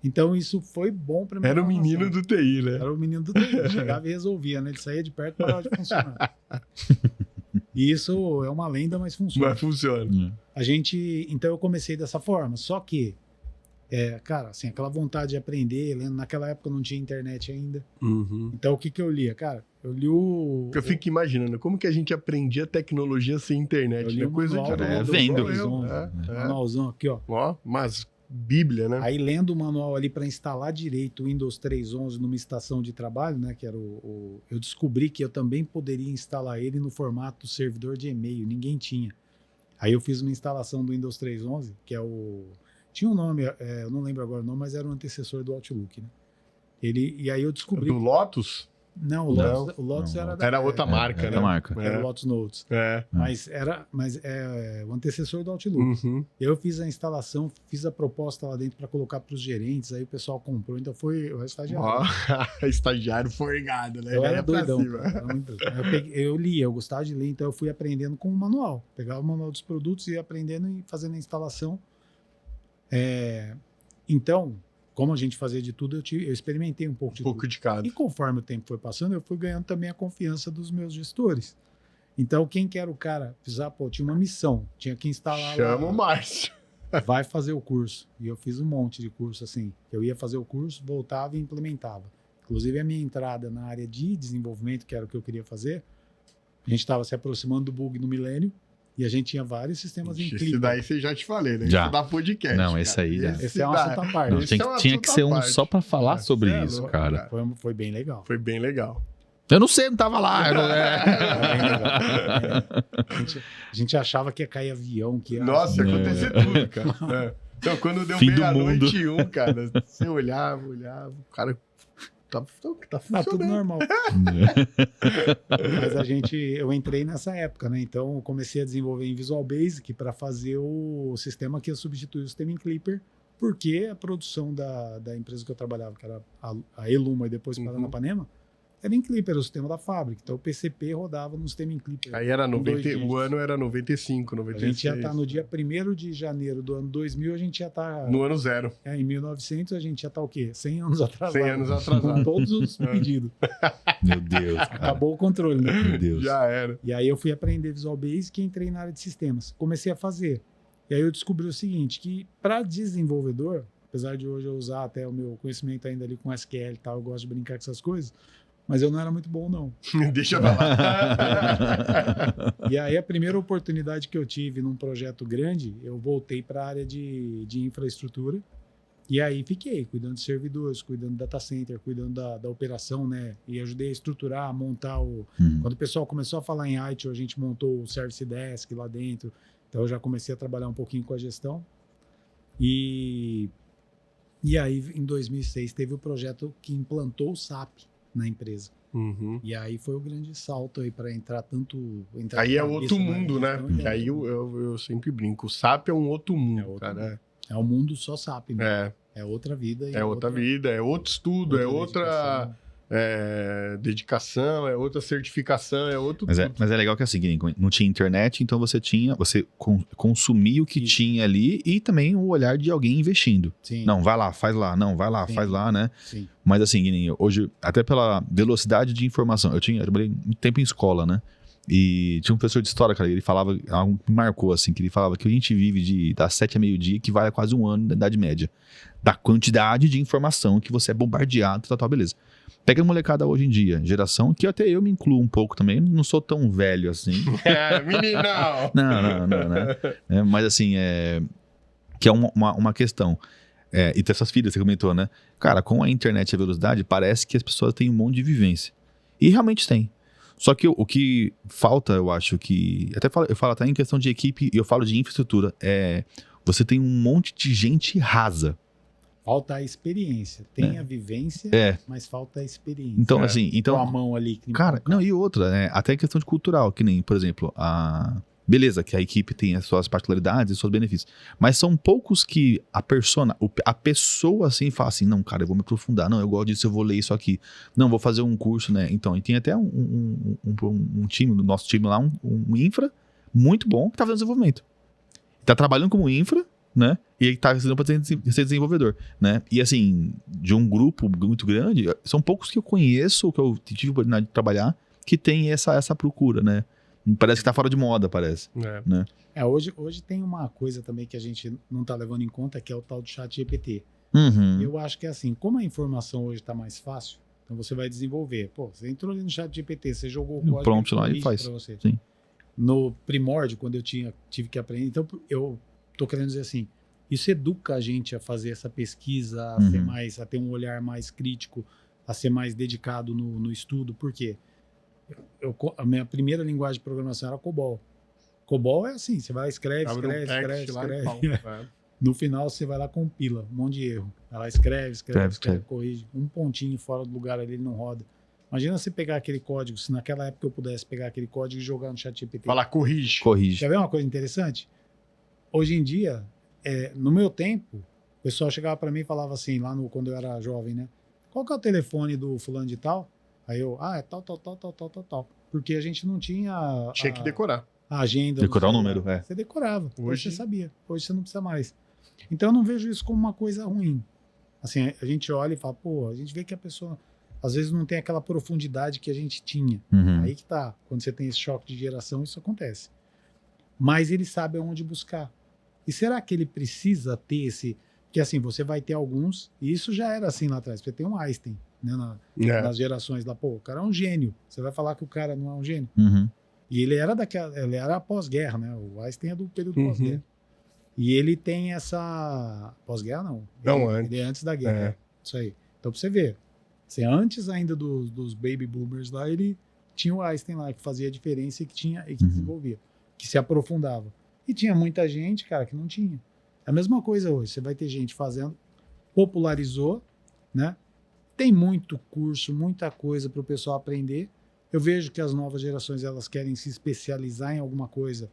Então isso foi bom para mim. Era o menino do TI, né? Era o menino do TI, chegava e resolvia, né? Ele saía de perto e parava de funcionar. E isso é uma lenda, mas funciona. Mas funciona. Então eu comecei dessa forma, só que cara, assim, aquela vontade de aprender, naquela época não tinha internet ainda. Então o que eu lia? Cara, eu li Eu fico imaginando, como que a gente aprendia tecnologia sem internet? Eu li né? Coisa de... vendo. Manualzão aqui, ó. Mas bíblia, né? Aí lendo o manual ali para instalar direito o Windows 3.11 numa estação de trabalho, né, que era eu descobri que eu também poderia instalar ele no formato servidor de e-mail, ninguém tinha. Aí eu fiz uma instalação do Windows 3.11, que tinha um nome, eu não lembro agora o nome, mas era o antecessor do Outlook, né? E aí eu descobri... Do Lotus? Não, o Lotus era outra marca, né? Outra marca. Era o Lotus Notes. Mas o antecessor do Outlook. Eu fiz a instalação, fiz a proposta lá dentro para colocar para os gerentes, aí o pessoal comprou, então foi o estagiário. Estagiário forgado, né? Eu era doidão. Eu lia, eu gostava de ler, então eu fui aprendendo com o manual. Pegava o manual dos produtos e ia aprendendo e fazendo a instalação. Então, como a gente fazia de tudo, eu experimentei um pouco de tudo. De cada. E conforme o tempo foi passando, eu fui ganhando também a confiança dos meus gestores. Então, quem que era o cara? Tinha uma missão, tinha que instalar Chama o Márcio. Vai fazer o curso. E eu fiz um monte de curso assim. Eu ia fazer o curso, voltava e implementava. Inclusive, a minha entrada na área de desenvolvimento, que era o que eu queria fazer, a gente estava se aproximando do bug no milênio, e a gente tinha vários sistemas em clipe. Esse daí você já te falei, né? Já. Isso dá podcast. Não, esse aí já. Esse é uma assunto à parte. Não, tinha que ser um só pra falar sobre isso, louco, cara. Foi bem legal. Foi bem legal. Eu não sei, não tava lá. A gente achava que ia cair avião. Que ia... Nossa, ia acontecer tudo, cara. Então, quando deu meia-noite e cara, você olhava, o cara... Tá funcionando. Tudo normal. Mas eu entrei nessa época, né? Então eu comecei a desenvolver em Visual Basic para fazer o sistema que ia substituir o sistema em Clipper, porque a produção da empresa que eu trabalhava, que era a Eluma e depois Paranapanema, era em Clipper, o sistema da fábrica. Então o PCP rodava no sistema em Clipper. Aí era o ano era 95, 96. A gente já está no dia 1º de janeiro do ano 2000, a gente já está... No ano zero. Em 1900, a gente já está o quê? 100 anos atrasado. 100 anos atrasado. Com todos os pedidos. Meu Deus, cara. Acabou o controle, né? Meu Deus. Já era. E aí eu fui aprender Visual Basic e entrei na área de sistemas. Comecei a fazer. E aí eu descobri o seguinte, que para desenvolvedor, apesar de hoje eu usar até o meu conhecimento ainda ali com SQL e tal, eu gosto de brincar com essas coisas, mas eu não era muito bom, não. Deixa eu falar. E aí a primeira oportunidade que eu tive num projeto grande, eu voltei para a área de infraestrutura. E aí fiquei cuidando de servidores, cuidando do data center, cuidando da operação, né? E ajudei a estruturar, a montar o... Quando o pessoal começou a falar em IT, a gente montou o Service Desk lá dentro. Então eu já comecei a trabalhar um pouquinho com a gestão. E aí, em 2006, teve o projeto que implantou o SAP na empresa. E aí foi o grande salto aí para entrar tanto... Aí é outro mundo, né? Porque aí eu sempre brinco. O SAP é um outro mundo, cara. É um mundo só SAP, né? É outra vida. É outra vida, é outro estudo, é outra dedicação, é outra certificação, é outro mas tudo. Mas é legal que é assim, não tinha internet, então você consumia o que tinha ali e também o olhar de alguém investindo. Sim. Não, vai lá, faz lá, não, vai lá, faz lá, né? Sim. Mas assim, hoje, até pela velocidade de informação, eu trabalhei muito tempo em escola, né? E tinha um professor de história, cara, ele falava, algo que me marcou, assim, que ele falava que a gente vive das 7 a meio-dia, que vai a quase um ano da Idade Média. Da quantidade de informação que você é bombardeado, tal, beleza. Pega a molecada hoje em dia, geração, que até eu me incluo um pouco também, não sou tão velho assim. Meninão! Não, né? Mas assim, que é uma questão. E ter essas filhas, você comentou, né? Cara, com a internet e a velocidade, parece que as pessoas têm um monte de vivência. E realmente tem. Só que o que falta, eu acho que... Eu falo até em questão de equipe e eu falo de infraestrutura. Você tem um monte de gente rasa. Falta a experiência. Tem a vivência, mas falta a experiência. Então, assim... Com a mão ali. Cara, não, e outra, né? Até em questão de cultural, que nem, por exemplo, beleza, que a equipe tem as suas particularidades e seus benefícios. Mas são poucos que a pessoa assim fala assim, não, cara, eu vou me aprofundar. Não, eu gosto disso, eu vou ler isso aqui. Não, vou fazer um curso, né? Então, e tem até um time, do nosso time lá, um infra muito bom que tá fazendo desenvolvimento. Tá trabalhando como infra, né? E ele tá estudando para ser desenvolvedor, né? E assim, de um grupo muito grande, são poucos que eu conheço, que eu tive a oportunidade de trabalhar, que tem essa procura, né? Parece que tá fora de moda, parece. Né? Hoje tem uma coisa também que a gente não tá levando em conta, que é o tal do chat GPT. Eu acho que é assim, como a informação hoje tá mais fácil, então você vai desenvolver. Pô, você entrou ali no chat GPT, você jogou o código prompt lá e faz. Pra você. Sim. No primórdio, quando eu tive que aprender, então eu tô querendo dizer assim, isso educa a gente a fazer essa pesquisa, a ter um olhar mais crítico, a ser mais dedicado no estudo. Por quê? A minha primeira linguagem de programação era COBOL. COBOL é assim, você vai escreve. No final você vai lá, compila, um monte de erro. Vai lá, escreve, corrige. Um pontinho fora do lugar ali, ele não roda. Imagina você pegar aquele código, se naquela época eu pudesse pegar aquele código e jogar no chat GPT. Falar, corrige. Quer ver uma coisa interessante? Hoje em dia, no meu tempo, o pessoal chegava para mim e falava assim, quando eu era jovem, né? Qual que é o telefone do fulano de tal? Aí eu, é tal. Porque a gente não tinha... Tinha que decorar. A agenda. Decorar o número, Você decorava. Hoje você sabia. Hoje você não precisa mais. Então eu não vejo isso como uma coisa ruim. Assim, a gente olha e fala, pô, a gente vê que a pessoa às vezes não tem aquela profundidade que a gente tinha. Aí que tá. Quando você tem esse choque de geração, isso acontece. Mas ele sabe aonde buscar. E será que ele precisa ter esse... Porque assim, você vai ter alguns, e isso já era assim lá atrás. Você tem um Einstein, né, nas gerações lá. Pô, o cara é um gênio. Você vai falar que o cara não é um gênio. E ele era pós-guerra, né? O Einstein é do período pós-guerra. E ele tem essa... Pós-guerra, não. Antes. Ele é antes da guerra. Isso aí. Então, pra você ver. Antes ainda dos baby boomers lá, ele tinha o Einstein lá, que fazia a diferença e que desenvolvia. Que se aprofundava. E tinha muita gente, cara, que não tinha. É a mesma coisa hoje. Você vai ter gente fazendo, popularizou, né? Tem muito curso, muita coisa para o pessoal aprender. Eu vejo que as novas gerações, elas querem se especializar em alguma coisa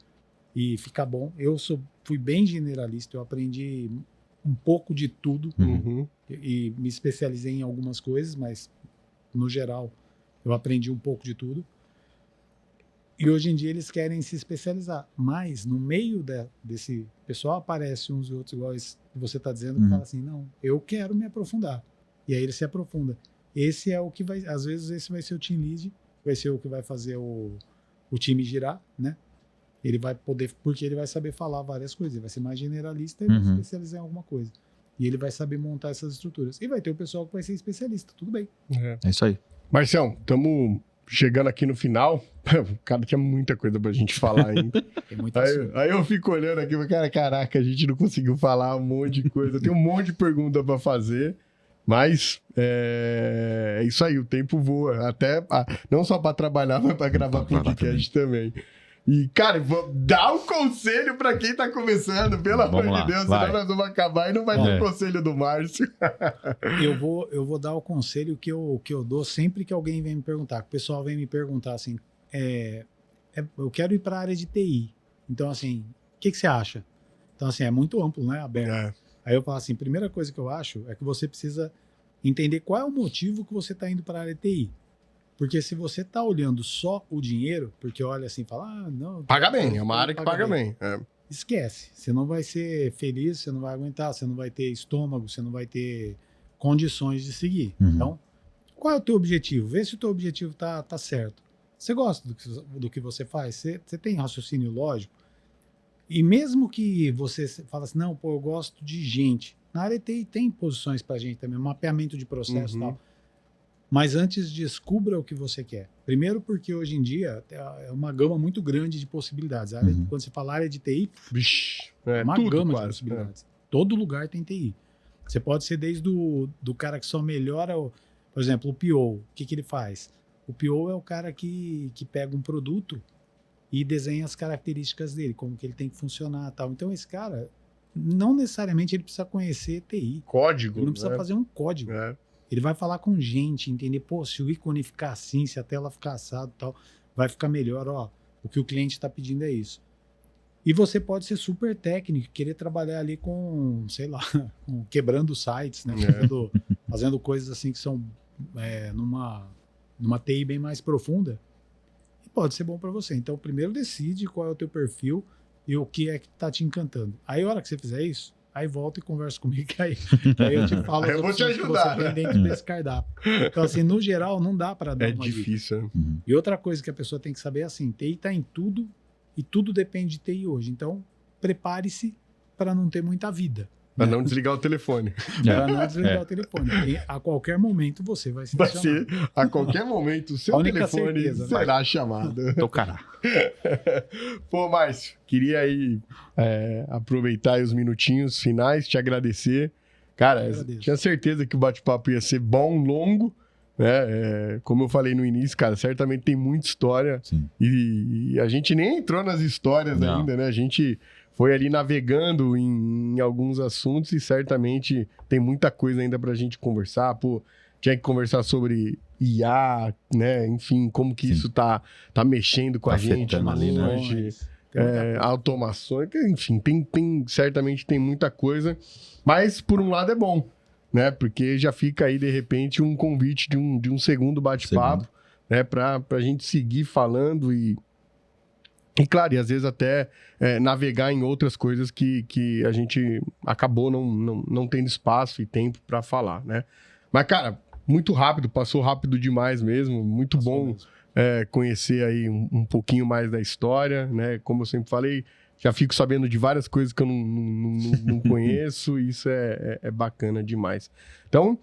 e ficar bom. Eu fui bem generalista, eu aprendi um pouco de tudo e me especializei em algumas coisas, mas no geral eu aprendi um pouco de tudo. E hoje em dia eles querem se especializar. Mas no meio desse pessoal aparece uns e outros, igual esse que você está dizendo, que fala assim, não, eu quero me aprofundar. E aí ele se aprofunda. Esse é o que vai... Às vezes esse vai ser o team lead, vai ser o que vai fazer o time girar, né? Ele vai poder... Porque ele vai saber falar várias coisas. Ele vai ser mais generalista e vai se especializar em alguma coisa. e ele vai saber montar essas estruturas. E vai ter o pessoal que vai ser especialista, tudo bem. É isso aí. Marcião, estamos chegando aqui no final. O cara tinha muita coisa pra gente falar ainda. Tem muita assunto. Aí eu fico olhando aqui, cara, caraca, a gente não conseguiu falar um monte de coisa. Tem um monte de pergunta pra fazer, mas é isso aí, o tempo voa. Até não só pra trabalhar, mas pra gravar podcast também. E, cara, vou dar um conselho pra quem tá começando, pelo amor de Deus, senão nós vamos acabar e não vai ter conselho do Márcio. Eu vou dar o conselho que eu dou sempre que alguém vem me perguntar, que o pessoal vem me perguntar assim, eu quero ir pra área de TI, então assim, o que você acha? Então assim, é muito amplo, né, aberto. Aí eu falo assim, primeira coisa que eu acho é que você precisa entender qual é o motivo que você tá indo pra área de TI. Porque se você está olhando só o dinheiro, porque olha assim e fala, não... Paga bem, é uma área que paga bem. Esquece. Você não vai ser feliz, você não vai aguentar, você não vai ter estômago, você não vai ter condições de seguir. Então, qual é o teu objetivo? Vê se o teu objetivo tá certo. Você gosta do que você faz? Você tem raciocínio lógico? E mesmo que você fala assim, não, pô, eu gosto de gente. Na área tem posições para gente também, mapeamento de processo e tal. Mas antes, descubra o que você quer. Primeiro porque hoje em dia é uma gama muito grande de possibilidades. Quando você fala área de TI, é uma gama de possibilidades. Todo lugar tem TI. Você pode ser desde do cara que só melhora, por exemplo, o PO. O que ele faz? O PO é o cara que pega um produto e desenha as características dele, como que ele tem que funcionar e tal. Então esse cara, não necessariamente ele precisa conhecer TI. Código. Ele não precisa fazer um código. Ele vai falar com gente, entender, pô, se o ícone ficar assim, se a tela ficar assado e tal, vai ficar melhor, ó, o que o cliente está pedindo é isso. E você pode ser super técnico, querer trabalhar ali com, sei lá, quebrando sites, né? Fazendo coisas assim que são numa TI bem mais profunda, e pode ser bom para você. Então, primeiro decide qual é o teu perfil e o que é que está te encantando. Aí, a hora que você fizer isso, aí volta e conversa comigo, que aí eu te falo eu vou te ajudar, que você tem dentro desse cardápio. Então, assim, no geral, não dá para dar uma difícil. Dica. E outra coisa que a pessoa tem que saber é assim, TI está em tudo e tudo depende de TI hoje. Então, prepare-se para não ter muita vida. Para não desligar o telefone. Para não desligar o telefone. E a qualquer momento você vai se ser, a qualquer momento, o seu telefone certeza, será chamado. Tocará. Pô, Márcio, queria aí aproveitar aí os minutinhos finais, te agradecer. Cara, tinha certeza que o bate-papo ia ser bom, longo, né? Como eu falei no início, cara, certamente tem muita história. E a gente nem entrou nas histórias ainda, né? A gente foi ali navegando em alguns assuntos e certamente tem muita coisa ainda pra gente conversar. Pô, tinha que conversar sobre IA, né? Enfim, como que isso tá mexendo com a gente ali, né? Automações, enfim, certamente tem muita coisa, mas por um lado é bom, né? Porque já fica aí, de repente, um convite de um segundo bate-papo, né? Pra gente seguir falando e claro, e às vezes até navegar em outras coisas que a gente acabou não tendo espaço e tempo para falar, né? Mas, cara, muito rápido, passou rápido demais mesmo, muito bom conhecer aí um pouquinho mais da história, né? Como eu sempre falei, já fico sabendo de várias coisas que eu não conheço e isso é bacana demais. Então,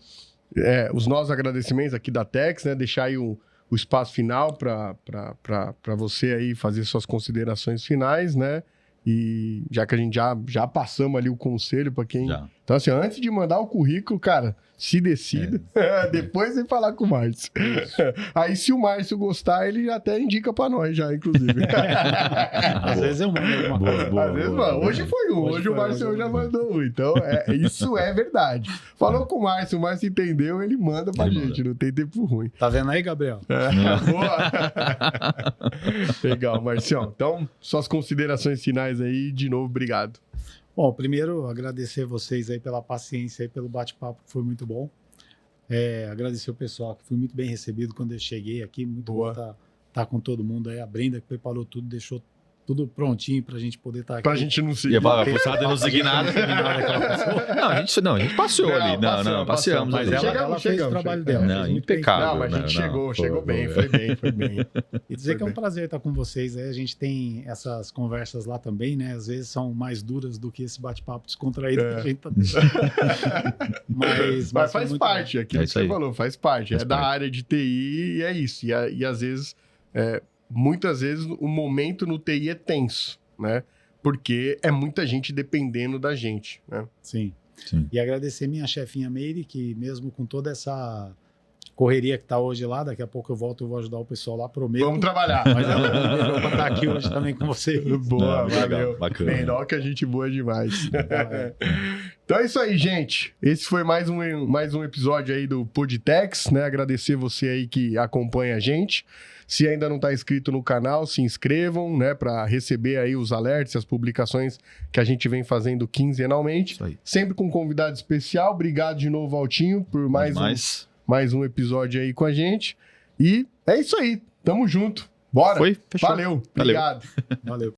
os nossos agradecimentos aqui da Tex, né? Deixar aí o espaço final para você aí fazer suas considerações finais, né? E já que a gente já passamos ali o conselho para quem... Já. Então, assim, antes de mandar o currículo, cara, se decida. Depois vem falar com o Márcio. Aí, se o Márcio gostar, ele até indica para nós já, inclusive. Às vezes eu mando alguma coisa. Às vezes, mano. Hoje foi um. Hoje o Márcio já mandou um. Então, isso é verdade. Falou com o Márcio entendeu, ele manda pra gente. Não tem tempo ruim. Tá vendo aí, Gabriel? Boa! Legal, Marcião. Então, suas considerações finais aí. De novo, obrigado. Bom, primeiro agradecer vocês aí pela paciência e pelo bate-papo, que foi muito bom. Agradecer o pessoal, que fui muito bem recebido quando eu cheguei aqui. Muito bom tá com todo mundo aí. A Brenda, que preparou tudo, deixou tudo prontinho pra gente poder estar aqui. Pra gente não seguir. Ia falar, puxada e não seguir nada. Não, a gente passeou ali. Não, passeamos ali. Mas ela fez o trabalho dela. Não, impecável. Não, mas a gente chegou bem, foi bem. E dizer que é um prazer estar com vocês. A gente tem essas conversas lá também, né? Às vezes são mais duras do que esse bate-papo descontraído que a gente tá tendo. Mas faz parte, aquilo que você falou, faz parte. Faz da parte. área de TI e é isso. E às vezes, muitas vezes, o momento no TI é tenso, né? Porque é muita gente dependendo da gente, né? Sim. E agradecer minha chefinha Meire, que mesmo com toda essa correria que tá hoje lá, daqui a pouco eu volto e vou ajudar o pessoal lá, prometo. Vamos trabalhar. Mas ela me liberou pra estar aqui hoje também com vocês. Boa, valeu. Legal, bacana. Menor que a gente boa demais. Então é isso aí, gente. Esse foi mais um episódio aí do Podtex, né? Agradecer você aí que acompanha a gente. Se ainda não está inscrito no canal, se inscrevam, né? Para receber aí os alertas, as publicações que a gente vem fazendo quinzenalmente. Isso aí. Sempre com um convidado especial. Obrigado de novo, Altinho, por mais um episódio aí com a gente. E é isso aí. Tamo junto. Bora. Fechou. Valeu. Obrigado. Valeu.